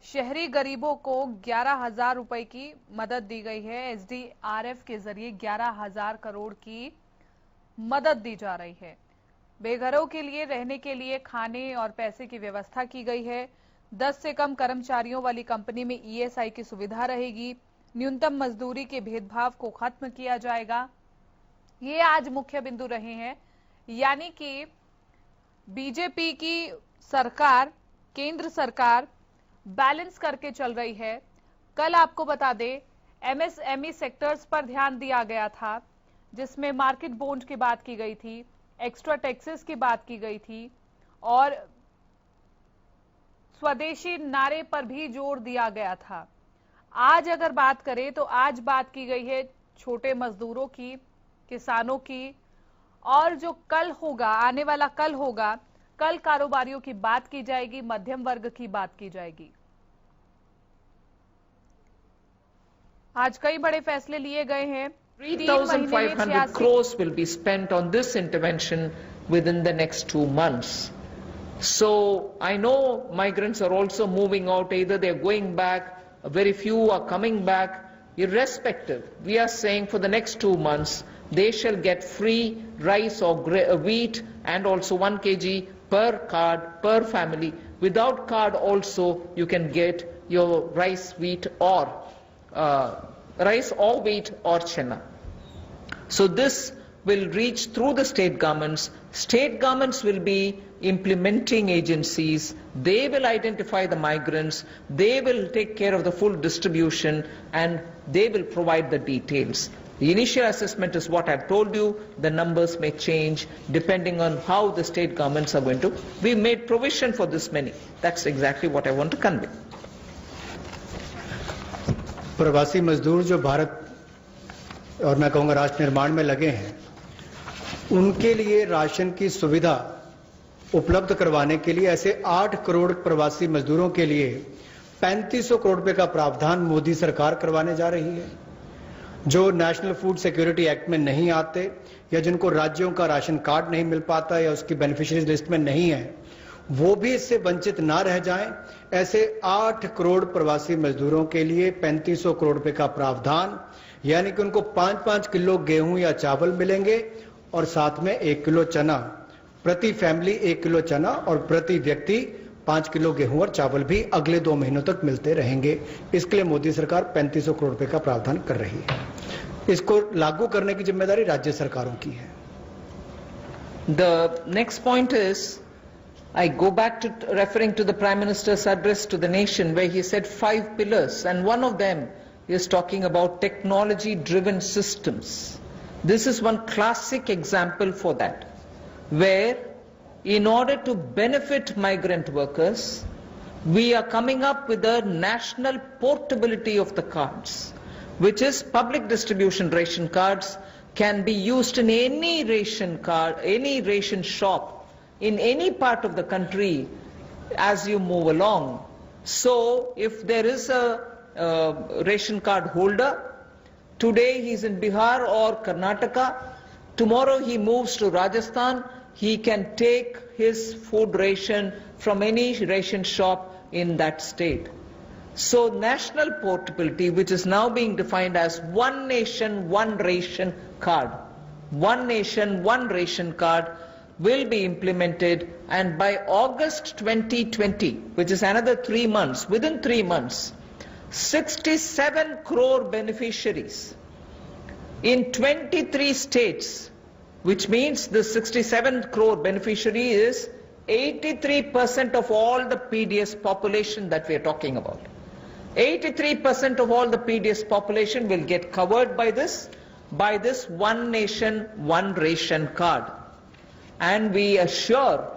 शहरी गरीबों को 11,000 रुपए की मदद दी गई है। SDRF के जरिए 11,000 करोड़ की मदद दी जा रही है। बेघरों के लिए रहने के लिए खाने और पैसे की व्यवस्था की गई है। 10 से कम कर्मचारियों वाली कंपनी में ESI की सुविधा रहेगी। न्यूनतम मजदूरी के भेदभाव को खत्म किया जाएगा। ये आज मुख्य बिंदु रहे हैं। यानी कि बीजेपी की सरकार, केंद्र सरकार बैलेंस करके चल रही है। कल आपको बता दें MSME सेक्टर्स पर ध्यान दिया गया था, जिसमें मार्केट बॉन्ड की बात की गई थी, एक्स्ट्रा टैक्सेस की बात की गई थी और स्वदेशी नारे पर भी जोर दिया गया था। आज अगर बात करें तो आज बात की गई है छोटे मजदूरों की, किसानों की और जो कल होगा, आने वाला कल होगा, कल कारोबारियों की बात की जाएगी, मध्यम वर्ग की बात की जाएगी। आज कई बड़े फैसले लिए गए हैं। 3,500 crores will be spent on this intervention within the next 2 months. So I know migrants are also moving out, either they're going back, very few are coming back. Irrespective, we are saying for the next 2 months, they shall get free rice or wheat and also 1 kg per card per family. Without card also you can get your rice, wheat or wheat or chenna. So this will reach through the state governments. State governments will be implementing agencies, they will identify the migrants, they will take care of the full distribution, and they will provide the details. The initial assessment is what I've told you. The numbers may change depending on how the state governments are going to. We made provision for this many. That's exactly what I want to convey. प्रवासी मजदूर जो भारत और मैं कहूंगा राष्ट्र निर्माण में लगे हैं, उनके लिए राशन की सुविधा उपलब्ध करवाने के लिए ऐसे 8 करोड़ प्रवासी मजदूरों के लिए 3500 करोड़ रुपए का प्रावधान मोदी सरकार करवाने जा रही है। जो नेशनल फूड सिक्योरिटी एक्ट में नहीं आते या जिनको राज्यों का राशन कार्ड नहीं मिल पाता या उसकी बेनिफिशियरीज लिस्ट में नहीं है, वो भी इससे वंचित ना रह जाएं। ऐसे 8 करोड़ प्रवासी मजदूरों के लिए 3500 करोड़ रुपए का प्रावधान, यानी कि उनको 5-5 किलो गेहूं या चावल मिलेंगे और साथ में 1 किलो चना, प्रति फैमिली 1 किलो चना और प्रति व्यक्ति 5 किलो गेहूं और चावल भी अगले 2 महीनों तक मिलते रहेंगे। इसके लिए मोदी सरकार 3500 करोड़ रुपए का प्रावधान कर रही है। इसको लागू करने की जिम्मेदारी राज्य सरकारों की है। The next point is, I go back to referring to the Prime Minister's address to the nation where he said 5 pillars, and one of them is talking about technology-driven systems. This is one classic example for that, where in order to benefit migrant workers, we are coming up with a national portability of the cards, which is public distribution ration cards can be used in any ration card, any ration shop in any part of the country as you move along. So if there is a ration card holder, today he is in Bihar or Karnataka, tomorrow he moves to Rajasthan, he can take his food ration from any ration shop in that state. So national portability, which is now being defined as one nation, one ration card, one nation, one ration card, will be implemented, and by August 2020, which is another 3 months, within 3 months, 67 crore beneficiaries in 23 states, which means the 67 crore beneficiary is 83% of all the PDS population that we are talking about. 83% of all the PDS population will get covered by this one nation, one ration card. And we assure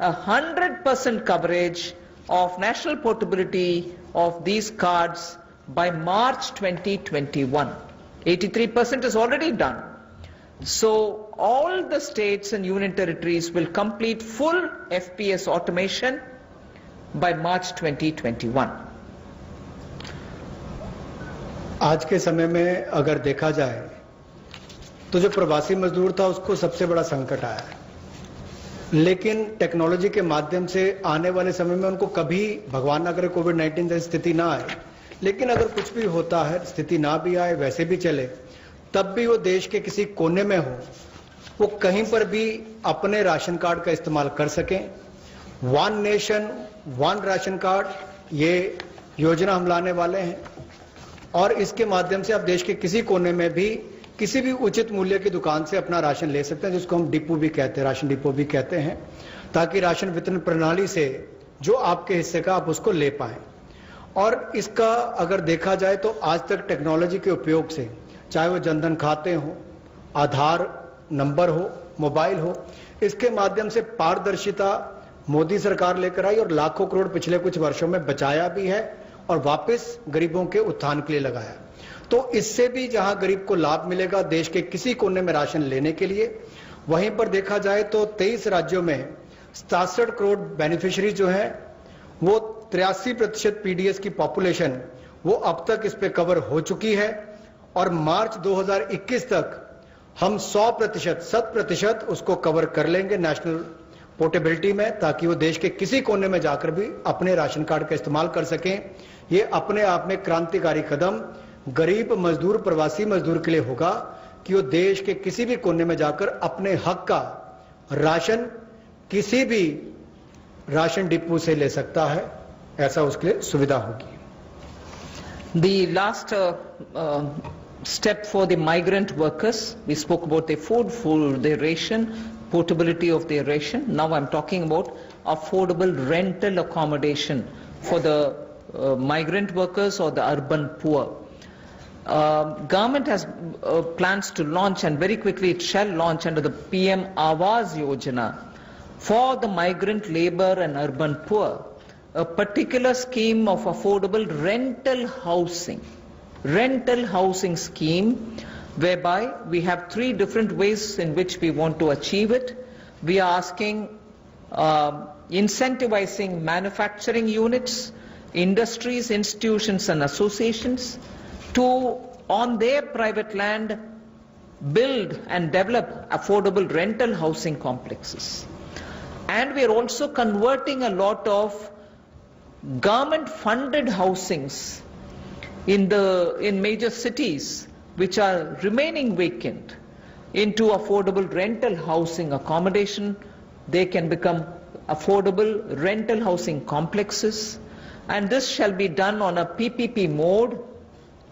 100% coverage of national portability of these cards by March 2021. 83% is already done. So all the states and union territories will complete full FPS automation by March 2021. आज के समय में अगर देखा जाए तो जो प्रवासी मजदूर था उसको सबसे बड़ा संकट आया है, लेकिन टेक्नोलॉजी के माध्यम से आने वाले समय में उनको कभी भगवान ना करे कोविड-19 जैसी स्थिति ना आए, लेकिन अगर कुछ भी होता है, स्थिति ना भी आए, वैसे भी चले, तब भी वो देश के किसी कोने में हो, वो कहीं पर भी अपने राशन कार्ड का इस्तेमाल कर सकें। One nation one ration card, ये योजना हम लाने वाले हैं और इसके माध्यम से आप देश के किसी कोने में भी किसी भी उचित मूल्य की दुकान से अपना राशन ले सकते हैं, जिसको हम डिपो भी कहते हैं, राशन डिपो भी कहते हैं, ताकि राशन वितरण प्रणाली से जो आपके हिस्से का आप उसको ले पाएं। और इसका अगर देखा जाए तो आज तक टेक्नोलॉजी के उपयोग से, चाहे वो जनधन खाते हो, आधार नंबर हो, मोबाइल हो, इसके माध्यम से पारदर्शिता मोदी सरकार लेकर आई और लाखों करोड़ पिछले कुछ वर्षों में बचाया भी है और वापस गरीबों के उत्थान के लिए लगाया। तो इससे भी जहां गरीब को लाभ मिलेगा देश के किसी कोने में राशन लेने के लिए, वहीं पर देखा जाए तो 23 राज्यों में 67 करोड़ बेनिफिशियरी जो हैं वो 83% पीडीएस की पॉपुलेशन वो अब तक इस पे कवर हो चुकी है और मार्च 2021 तक हम 100% उसको कवर कर लेंगे नेशनल पोर्टेबिलिटी में, ताकि वो देश के किसी कोने में जाकर भी अपने राशन कार्ड का इस्तेमाल कर सकें। ये अपने आप में क्रांतिकारी कदम गरीब मजदूर, प्रवासी मजदूर के लिए होगा कि वो देश के किसी भी कोने में जाकर अपने हक का राशन किसी भी राशन डिपो से ले सकता है, ऐसा उसके लिए सुविधा होगी। The last step for the migrant workers, we spoke about their food, their ration. portability of their ration. Now I'm talking about affordable rental accommodation for the migrant workers or the urban poor. Government has plans to launch, and very quickly it shall launch under the PM Awas Yojana for the migrant labor and urban poor, a particular scheme of affordable rental housing scheme, whereby we have three different ways in which we want to achieve it. We are asking incentivizing manufacturing units, industries, institutions and associations to, on their private land, build and develop affordable rental housing complexes. And we are also converting a lot of government funded housings in major cities which are remaining vacant into affordable rental housing accommodation. They can become affordable rental housing complexes, and this shall be done on a PPP mode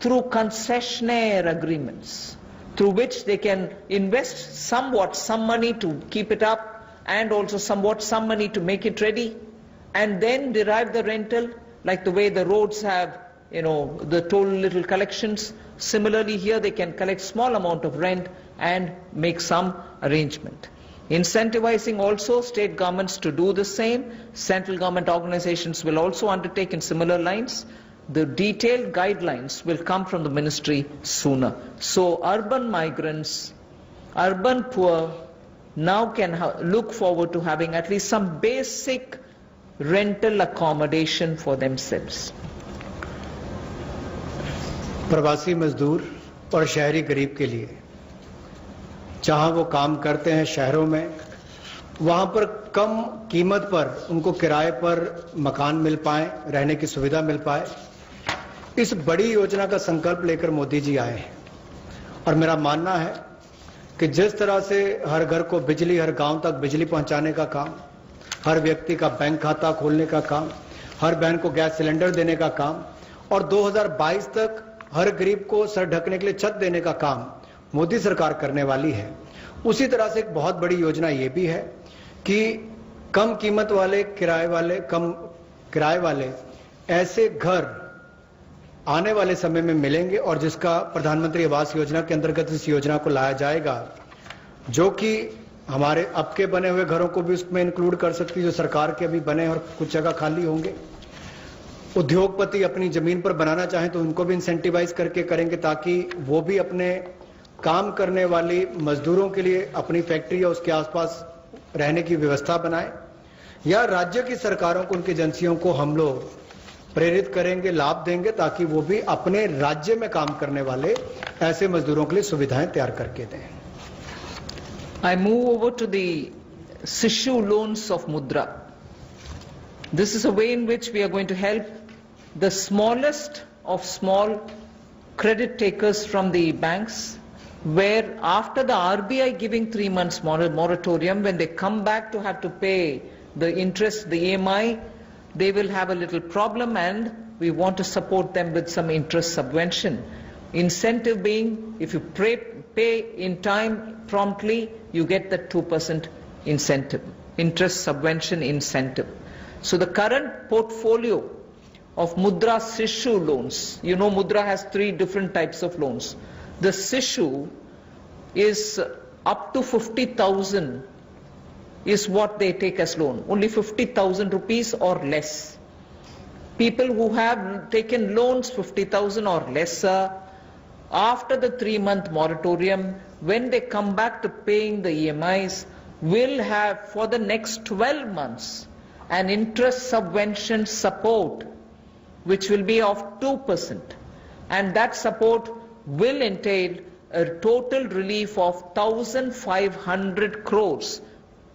through concessionaire agreements, through which they can invest somewhat some money to keep it up and also somewhat some money to make it ready, and then derive the rental, like the way the roads have, the toll little collections. Similarly here they can collect small amount of rent and make some arrangement. Incentivizing also state governments to do the same. Central government organizations will also undertake in similar lines. The detailed guidelines will come from the ministry sooner. So urban migrants, urban poor now can look forward to having at least some basic rental accommodation for themselves. प्रवासी मजदूर और शहरी गरीब के लिए जहां वो काम करते हैं शहरों में, वहां पर कम कीमत पर उनको किराए पर मकान मिल पाए, रहने की सुविधा मिल पाए, इस बड़ी योजना का संकल्प लेकर मोदी जी आए हैं। और मेरा मानना है कि जिस तरह से हर घर को बिजली, हर गांव तक बिजली पहुंचाने का काम, हर व्यक्ति का बैंक खाता खोलने का काम, हर बहन को गैस सिलेंडर देने का काम, और 2022 तक हर गरीब को सर ढकने के लिए छत देने का काम मोदी सरकार करने वाली है, उसी तरह से एक बहुत बड़ी योजना ये भी है कि कम कीमत वाले, कम किराए वाले ऐसे घर आने वाले समय में मिलेंगे, और जिसका प्रधानमंत्री आवास योजना के अंतर्गत इस योजना को लाया जाएगा, जो कि हमारे अब के बने हुए घरों को भी उसमें इंक्लूड कर सकती है, जो सरकार के अभी बने और कुछ जगह खाली होंगे। उद्योगपति अपनी जमीन पर बनाना चाहें तो उनको भी इंसेंटिवाइज करके करेंगे, ताकि वो भी अपने काम करने वाली मजदूरों के लिए अपनी फैक्ट्री या उसके आसपास रहने की व्यवस्था बनाए, या राज्य की सरकारों को, उनकी एजेंसियों को हम लोग प्रेरित करेंगे, लाभ देंगे, ताकि वो भी अपने राज्य में काम करने वाले ऐसे मजदूरों के लिए सुविधाएं तैयार करके दें। I move over to the Sishu loans of Mudra. This is a way in which we are going to help the smallest of small credit takers from the banks, where after the RBI giving 3 months moratorium, when they come back to have to pay the interest, the EMI, they will have a little problem, and we want to support them with some interest subvention. Incentive being, if you pay in time promptly, you get the 2% incentive, interest subvention incentive. So the current portfolio of Mudra Sishu loans, Mudra has 3 different types of loans. The Sishu is up to 50,000 is what they take as loan, only 50,000 rupees or less. People who have taken loans 50,000 or lesser, after the 3-month moratorium, when they come back to paying the EMIs, will have for the next 12 months an interest subvention support which will be of 2%, and that support will entail a total relief of 1,500 crores,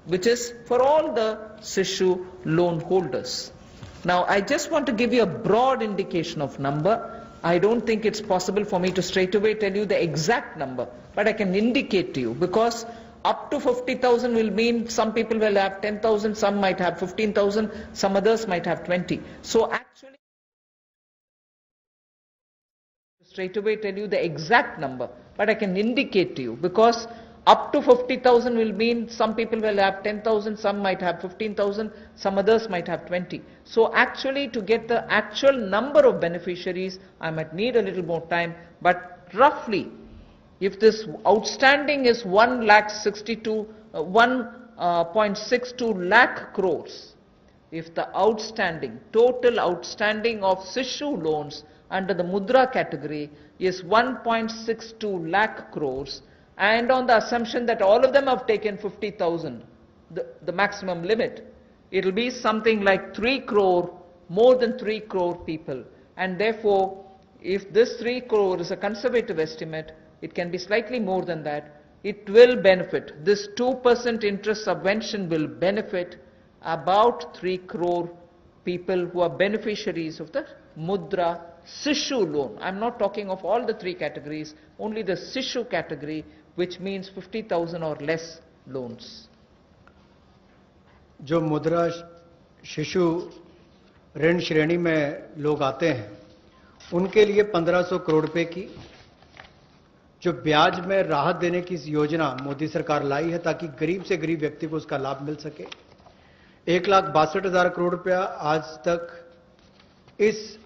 which is for all the Sishu loan holders. Now I just want to give you a broad indication of number. I don't think it's possible for me to straight away tell you the exact number, but I can indicate to you, because up to 50,000 will mean some people will have 10,000, some might have 15,000, some others might have 20. So actually, straight away tell you the exact number, but I can indicate to you, because Up to 50,000 will mean some people will have 10,000, some might have 15,000, some others might have 20. So actually to get the actual number of beneficiaries, I might need a little more time, but roughly, if this outstanding is 1.62 lakh crores, if the outstanding, total outstanding of Sishu loans under the Mudra category is 1.62 lakh crores, and on the assumption that all of them have taken 50,000, the maximum limit, it will be something like 3 crore, more than 3 crore people. And therefore, if this 3 crore is a conservative estimate, it can be slightly more than that. It will benefit. This 2% interest subvention will benefit about 3 crore people who are beneficiaries of the Mudra Sishu loan. I'm not talking of all the 3 categories, only the Sishu category, which means 50,000 or less loans. जो मुद्रा शिशु ऋण श्रेणी में लोग आते हैं, उनके लिए 1500 करोड़ रुपए की जो ब्याज में राहत देने की योजना मोदी सरकार लाई है, ताकि गरीब से गरीब व्यक्ति को उसका लाभ मिल सके। 1,62,000 करोड़ रुपया आज तक इस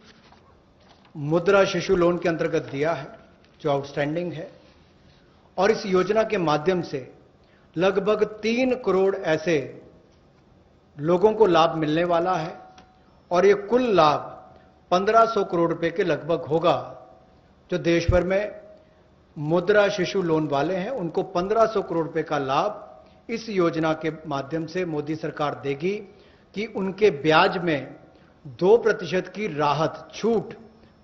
मुद्रा शिशु लोन के अंतर्गत दिया है, जो आउटस्टैंडिंग है, और इस योजना के माध्यम से लगभग 3 करोड़ ऐसे लोगों को लाभ मिलने वाला है, और ये कुल लाभ 1500 करोड़ रुपए के लगभग होगा। जो देश भर में मुद्रा शिशु लोन वाले हैं, उनको 1500 करोड़ रुपए का लाभ इस योजना के माध्यम से मोदी सरकार देगी कि उनके ब्याज में 2% की राहत, छूट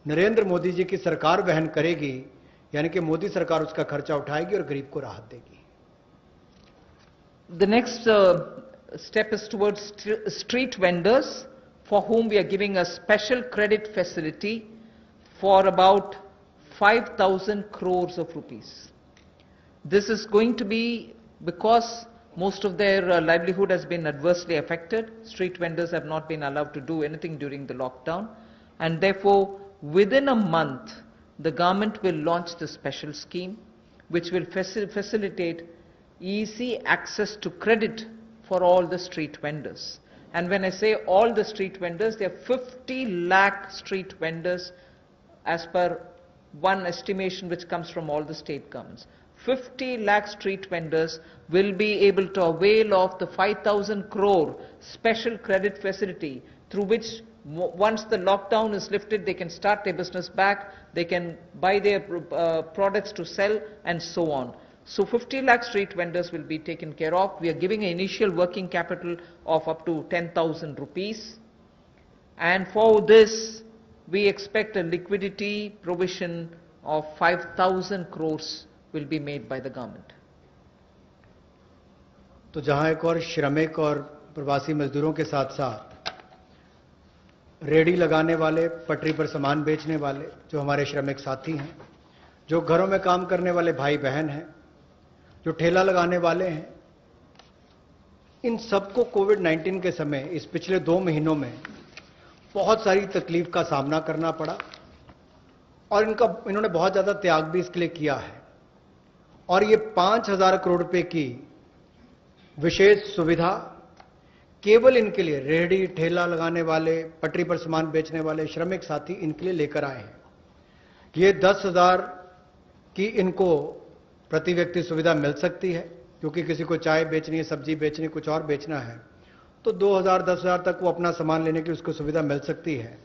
नरेंद्र मोदी जी की सरकार वहन करेगी, यानी कि मोदी सरकार उसका खर्चा उठाएगी और गरीब को राहत देगी। The next step is towards street vendors, for whom we are giving a special credit facility for about 5,000 crores of rupees. This is going to be because most of their livelihood has been adversely affected. Street vendors have not been allowed to do anything during the lockdown, and therefore within a month the government will launch the special scheme, which will facilitate easy access to credit for all the street vendors. And when I say all the street vendors, there are 50 lakh street vendors as per one estimation which comes from all the state governments. 50 lakh street vendors will be able to avail of the 5,000 crore special credit facility, through which once the lockdown is lifted, they can start their business back, they can buy their products to sell, and so on. So 50 lakh street vendors will be taken care of. We are giving an initial working capital of up to 10,000 rupees. And for this, we expect a liquidity provision of 5,000 crores will be made by the government. तो जहां एक और श्रमिक और प्रवासी मजदूरों के साथ साथ रेडी लगाने वाले, पटरी पर सामान बेचने वाले जो हमारे श्रमिक साथी हैं, जो घरों में काम करने वाले भाई बहन हैं, जो ठेला लगाने वाले हैं, इन सबको कोविड-19 के समय इस पिछले 2 महीनों में बहुत सारी तकलीफ का सामना करना पड़ा, और इन्होंने बहुत ज्यादा त्याग भी इसके लिए किया है। और ये 5,000 करोड़ रुपए की विशेष सुविधा केवल इनके लिए, रेहड़ी ठेला लगाने वाले, पटरी पर सामान बेचने वाले श्रमिक साथी, इनके लिए लेकर आए हैं। ये 10,000 की इनको प्रति व्यक्ति सुविधा मिल सकती है, क्योंकि किसी को चाय बेचनी है, सब्जी बेचनी है, कुछ और बेचना है, तो 2,000 10,000 तक वो अपना सामान लेने की उसको सुविधा मिल सकती है।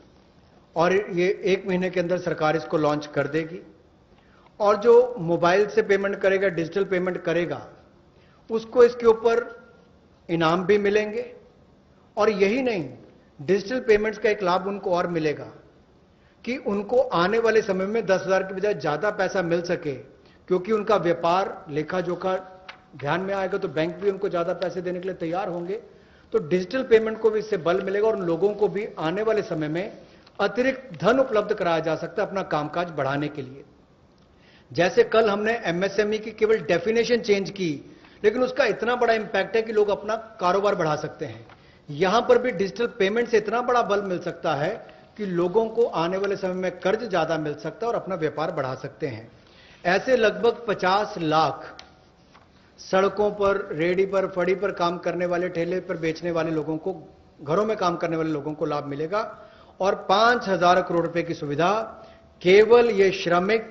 और ये 1 महीने के अंदर सरकार इसको लॉन्च कर देगी। और जो मोबाइल से पेमेंट करेगा, डिजिटल पेमेंट करेगा, उसको इसके ऊपर इनाम भी मिलेंगे। और यही नहीं, डिजिटल पेमेंट्स का एक लाभ उनको और मिलेगा कि उनको आने वाले समय में 10,000 की बजाय ज्यादा पैसा मिल सके, क्योंकि उनका व्यापार लेखा जोखा ध्यान में आएगा, तो बैंक भी उनको ज्यादा पैसे देने के लिए तैयार होंगे। तो डिजिटल पेमेंट को भी इससे बल मिलेगा, और उन लोगों को भी आने वाले समय में अतिरिक्त धन उपलब्ध कराया जा सकता है अपना कामकाज बढ़ाने के लिए। जैसे कल हमने एमएसएमई की केवल डेफिनेशन चेंज की, लेकिन उसका इतना बड़ा इंपैक्ट है कि लोग अपना कारोबार बढ़ा सकते हैं। यहां पर भी डिजिटल पेमेंट से इतना बड़ा बल मिल सकता है कि लोगों को आने वाले समय में कर्ज ज्यादा मिल सकता है और अपना व्यापार बढ़ा सकते हैं। ऐसे लगभग 50 लाख सड़कों पर, रेहड़ी पर, फड़ी पर काम करने वाले, ठेले पर बेचने वाले लोगों को, घरों में काम करने वाले लोगों को लाभ मिलेगा। और 5,000 करोड़ रुपए की सुविधा केवल ये श्रमिक,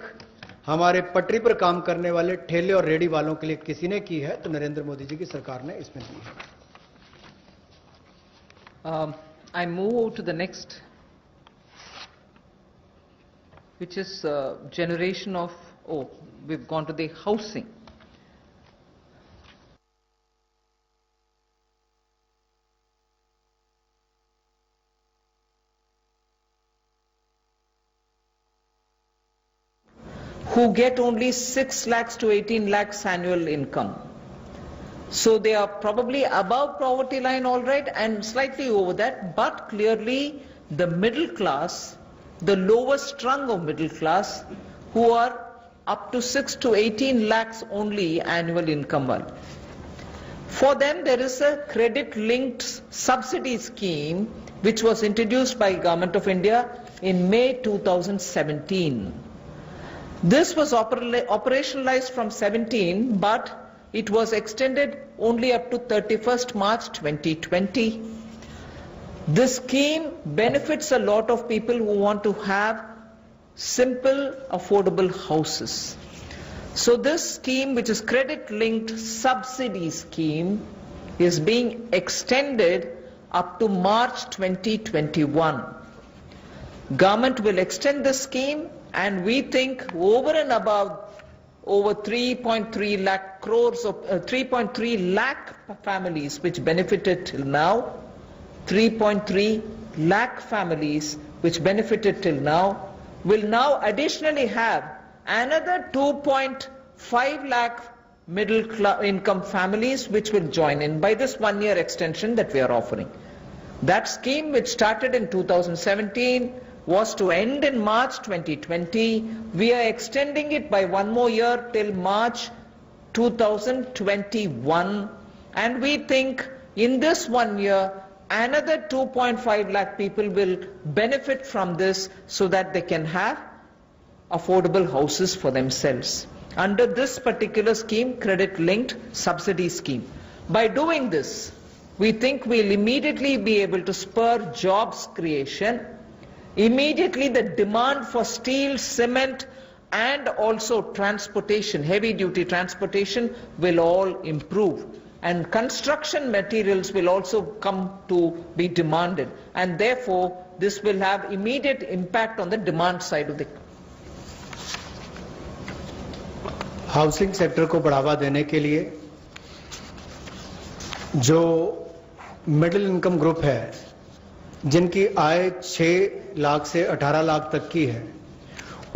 हमारे पटरी पर काम करने वाले ठेले और रेहड़ी वालों के लिए किसी ने की है तो नरेंद्र मोदी जी की सरकार ने इसमें दी है। I move to the next, which is generation of, we've gone to the housing. Who get only 6 lakhs to 18 lakhs annual income. So they are probably above poverty line, all right, and slightly over that, but clearly the middle class, the lowest rung of middle class, who are up to 6 to 18 lakhs only annual income. For them there is a credit linked subsidy scheme which was introduced by Government of India in May 2017. This was operationalized from 17, but it was extended only up to 31st March 2020. This scheme benefits a lot of people who want to have simple, affordable houses. So this scheme, which is credit-linked subsidy scheme, is being extended up to March 2021. Government will extend the scheme, and we think over and above over 3.3 lakh crores of 3.3 lakh families which benefited till now, 3.3 lakh families which benefited till now will now additionally have another 2.5 lakh middle income families which will join in by this 1 year extension that we are offering. That scheme, which started in 2017, was to end in March 2020. We are extending it by 1 more year till March 2021, and we think in this 1 year another 2.5 lakh people will benefit from this so that they can have affordable houses for themselves under this particular scheme, credit linked subsidy scheme. By doing this, we think we'll immediately be able to spur jobs creation. Immediately the demand for steel, cement and also transportation, heavy duty transportation, will all improve, and construction materials will also come to be demanded, and therefore this will have immediate impact on the demand side of the housing sector को बढ़ावा देने के लिए जो middle income group है, जिनकी आय 6 लाख से 18 लाख तक की है,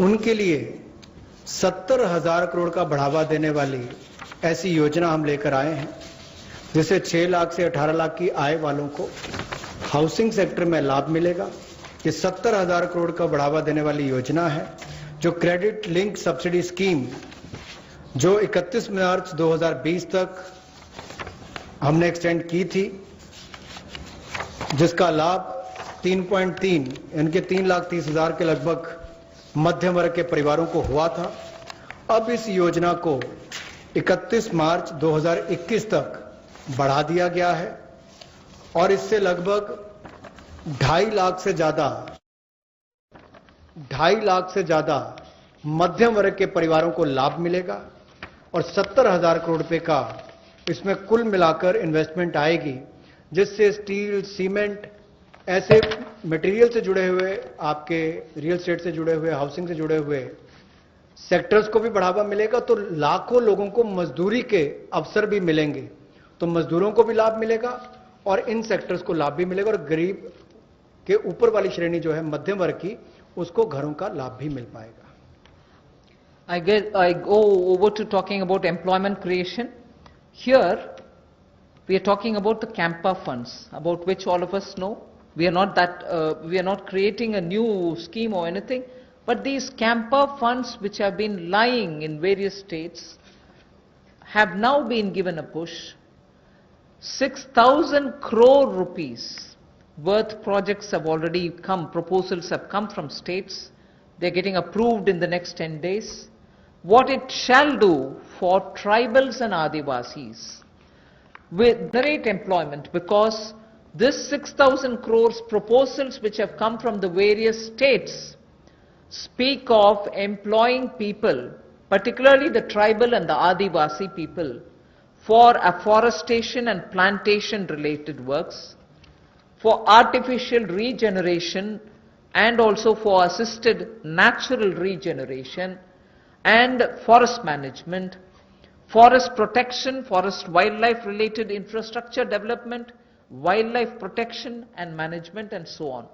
उनके लिए 70,000 करोड़ का बढ़ावा देने वाली ऐसी योजना हम लेकर आए हैं, जिससे 6 लाख से 18 लाख की आय वालों को हाउसिंग सेक्टर में लाभ मिलेगा। ये 70,000 करोड़ का बढ़ावा देने वाली योजना है, जो क्रेडिट लिंक सब्सिडी स्कीम, जो 31 मार्च 2020 तक हमने एक्सटेंड की थी, जिसका लाभ 3.3 इनके 3,30,000 के लगभग मध्यम वर्ग के परिवारों को हुआ था। अब इस योजना को 31 मार्च 2021 तक बढ़ा दिया गया है और इससे लगभग 2.5 लाख से ज्यादा मध्यम वर्ग के परिवारों को लाभ मिलेगा और 70,000 करोड़ रुपए का इसमें कुल मिलाकर इन्वेस्टमेंट आएगी, जिससे स्टील, सीमेंट, ऐसे मटेरियल से जुड़े हुए, आपके रियल एस्टेट से जुड़े हुए, हाउसिंग से जुड़े हुए सेक्टर्स को भी बढ़ावा मिलेगा। तो लाखों लोगों को मजदूरी के अवसर भी मिलेंगे, तो मजदूरों को भी लाभ मिलेगा और इन सेक्टर्स को लाभ भी मिलेगा, और गरीब के ऊपर वाली श्रेणी जो है मध्यम वर्ग की, उसको घरों का लाभ भी मिल पाएगा। I go over to talking about employment creation. Here we are talking about the Campa funds, about which all of us know. We are not creating a new scheme or anything, but these Campa funds, which have been lying in various states, have now been given a push. 6,000 crore rupees worth projects have already come, proposals have come from states. They're getting approved in the next 10 days. what it shall do for tribals and Adivasis with generate employment, because this 6,000 crores proposals which have come from the various states speak of employing people, particularly the tribal and the Adivasi people, for afforestation and plantation related works, for artificial regeneration and also for assisted natural regeneration, and forest management, forest protection, forest wildlife related infrastructure development, wildlife protection and management, and so on.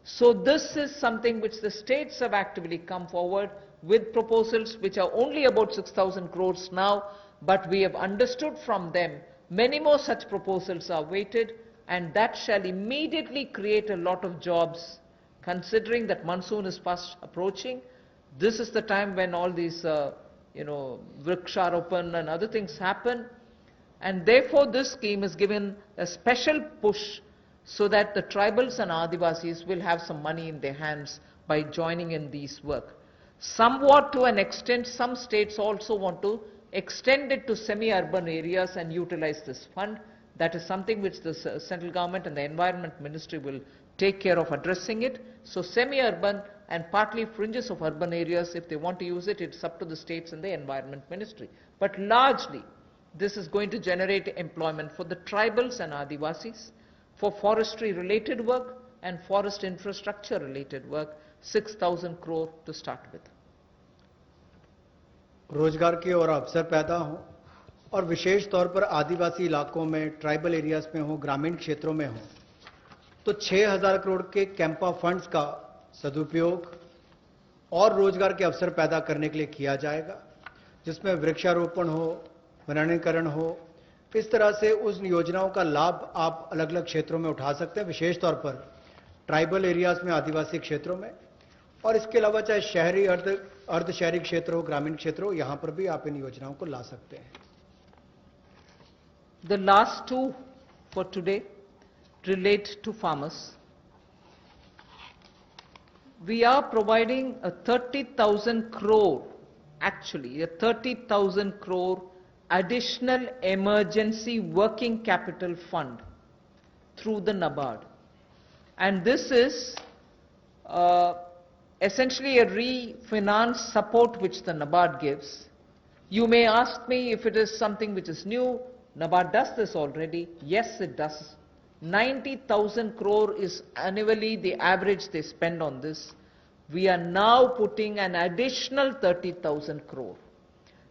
So this is something which the states have actively come forward with proposals which are only about 6,000 crores now, but we have understood from them many more such proposals are waited, and that shall immediately create a lot of jobs. Considering that monsoon is fast approaching, this is the time when all these vriksharopan and other things happen, and therefore this scheme is given a special push so that the tribals and Adivasis will have some money in their hands by joining in these work. Somewhat to an extent, some states also want to extend it to semi-urban areas and utilize this fund. That is something which the central government and the Environment Ministry will take care of addressing it. So semi-urban and partly fringes of urban areas, if they want to use it, it's up to the states and the Environment Ministry. But largely, this is going to generate employment for the tribals and Adivasis, for forestry related work and forest infrastructure related work, 6,000 crore to start with. रोजगार के और अवसर पैदा हो, और विशेष तौर पर आदिवासी इलाकों में, ट्राइबल एरियाज में हो, ग्रामीण क्षेत्रों में हो, तो 6,000 करोड़ के कैंपा फंड्स का सदुपयोग और रोजगार के अवसर पैदा करने के लिए किया जाएगा, जिसमें वृक्षारोपण हो, वनीकरण हो। इस तरह से उस योजनाओं का लाभ आप अलग अलग क्षेत्रों में उठा सकते हैं, विशेष तौर पर ट्राइबल एरियाज में, आदिवासी क्षेत्रों में, और इसके अलावा चाहे शहरी अर्ध शहरी क्षेत्र हो, ग्रामीण क्षेत्र हो, यहां पर भी आप इन योजनाओं को ला सकते हैं। The last two for today relate to farmers. We are providing a 30,000 crore, actually a 30,000 crore additional emergency working capital fund through the NABARD. And this is essentially a refinance support which the NABARD gives. You may ask me if it is something which is new. NABARD does this already. Yes, it does. 90,000 crore is annually the average they spend on this. We are now putting an additional 30,000 crore.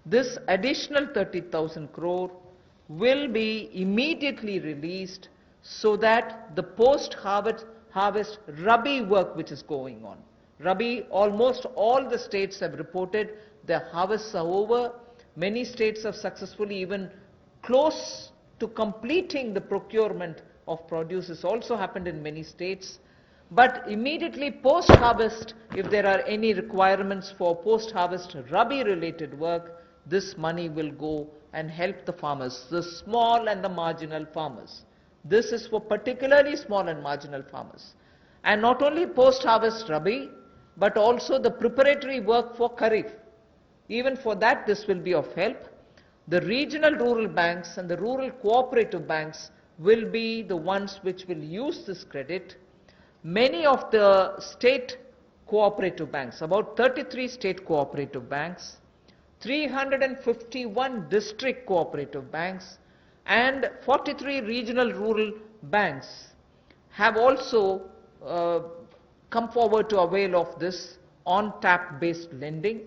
This additional 30,000 crore will be immediately released so that the post-harvest Rabi work which is going on. Rabi, almost all the states have reported their harvests are over. Many states have successfully even close to completing the procurement of produce. This also happened in many states. But immediately post-harvest, if there are any requirements for post-harvest Rabi related work, this money will go and help the farmers, the small and the marginal farmers. This is for particularly small and marginal farmers. And not only post-harvest Rabi, but also the preparatory work for Kharif. Even for that, this will be of help. The regional rural banks and the rural cooperative banks will be the ones which will use this credit. Many of the state cooperative banks, about 33 state cooperative banks, 351 district cooperative banks, and 43 regional rural banks have also come forward to avail of this on-tap based lending.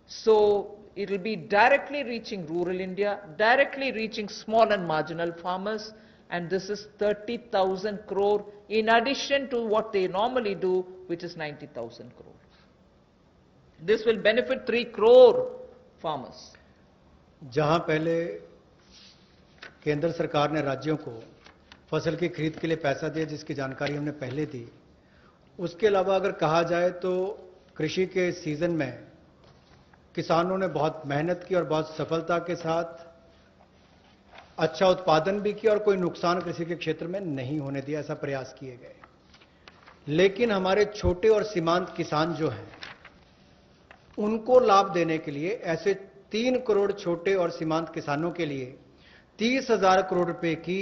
So it will be directly reaching rural India, directly reaching small and marginal farmers, and this is 30,000 crore in addition to what they normally do, which is 90,000 crore. This will benefit 3 crore farmers. जहां पहले केंद्र सरकार ने राज्यों को फसल की खरीद के लिए पैसा दिया, जिसकी जानकारी हमने पहले दी, उसके अलावा अगर कहा जाए तो कृषि के सीजन में किसानों ने बहुत मेहनत की और बहुत सफलता के साथ अच्छा उत्पादन भी किया और कोई नुकसान कृषि के क्षेत्र में नहीं होने दिया, ऐसा प्रयास किए गए। लेकिन हमारे छोटे और सीमांत किसान जो हैं, उनको लाभ देने के लिए ऐसे 3 करोड़ छोटे और सीमांत किसानों के लिए 30,000 करोड़ रुपए की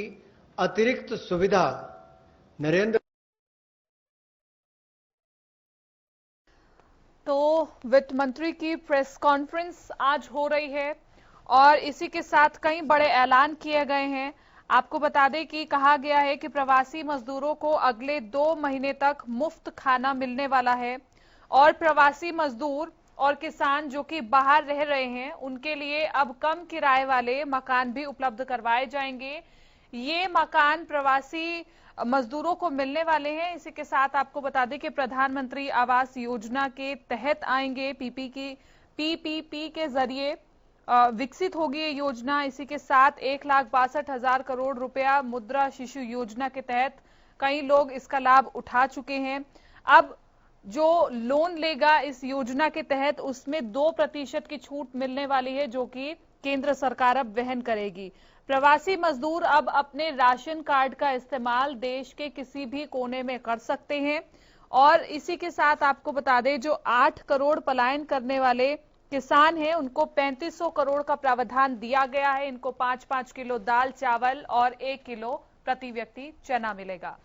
अतिरिक्त सुविधा नरेंद्र। तो वित्त मंत्री की प्रेस कॉन्फ्रेंस आज हो रही है और इसी के साथ कई बड़े ऐलान किए गए हैं। आपको बता दें कि कहा गया है कि प्रवासी मजदूरों को अगले 2 महीने तक मुफ्त खाना मिलने वाला है और प्रवासी मजदूर और किसान जो कि बाहर रह रहे हैं उनके लिए अब कम किराए वाले मकान भी उपलब्ध करवाए जाएंगे। ये मकान प्रवासी मजदूरों को मिलने वाले हैं। इसी के साथ आपको बता दें कि प्रधानमंत्री आवास योजना के तहत आएंगे। पीपीपी के जरिए विकसित होगी ये योजना। इसी के साथ 1,62,000 करोड़ रुपया मुद्रा शिशु योजना के तहत कई लोग इसका लाभ उठा चुके हैं। अब जो लोन लेगा इस योजना के तहत उसमें 2% की छूट मिलने वाली है जो कि केंद्र सरकार अब वहन करेगी। प्रवासी मजदूर अब अपने राशन कार्ड का इस्तेमाल देश के किसी भी कोने में कर सकते हैं। और इसी के साथ आपको बता दें जो 8 करोड़ पलायन करने वाले किसान हैं उनको 3500 करोड़ का प्रावधान दिया गया है। इनको 5-5 किलो दाल चावल और 1 किलो प्रति व्यक्ति चना मिलेगा।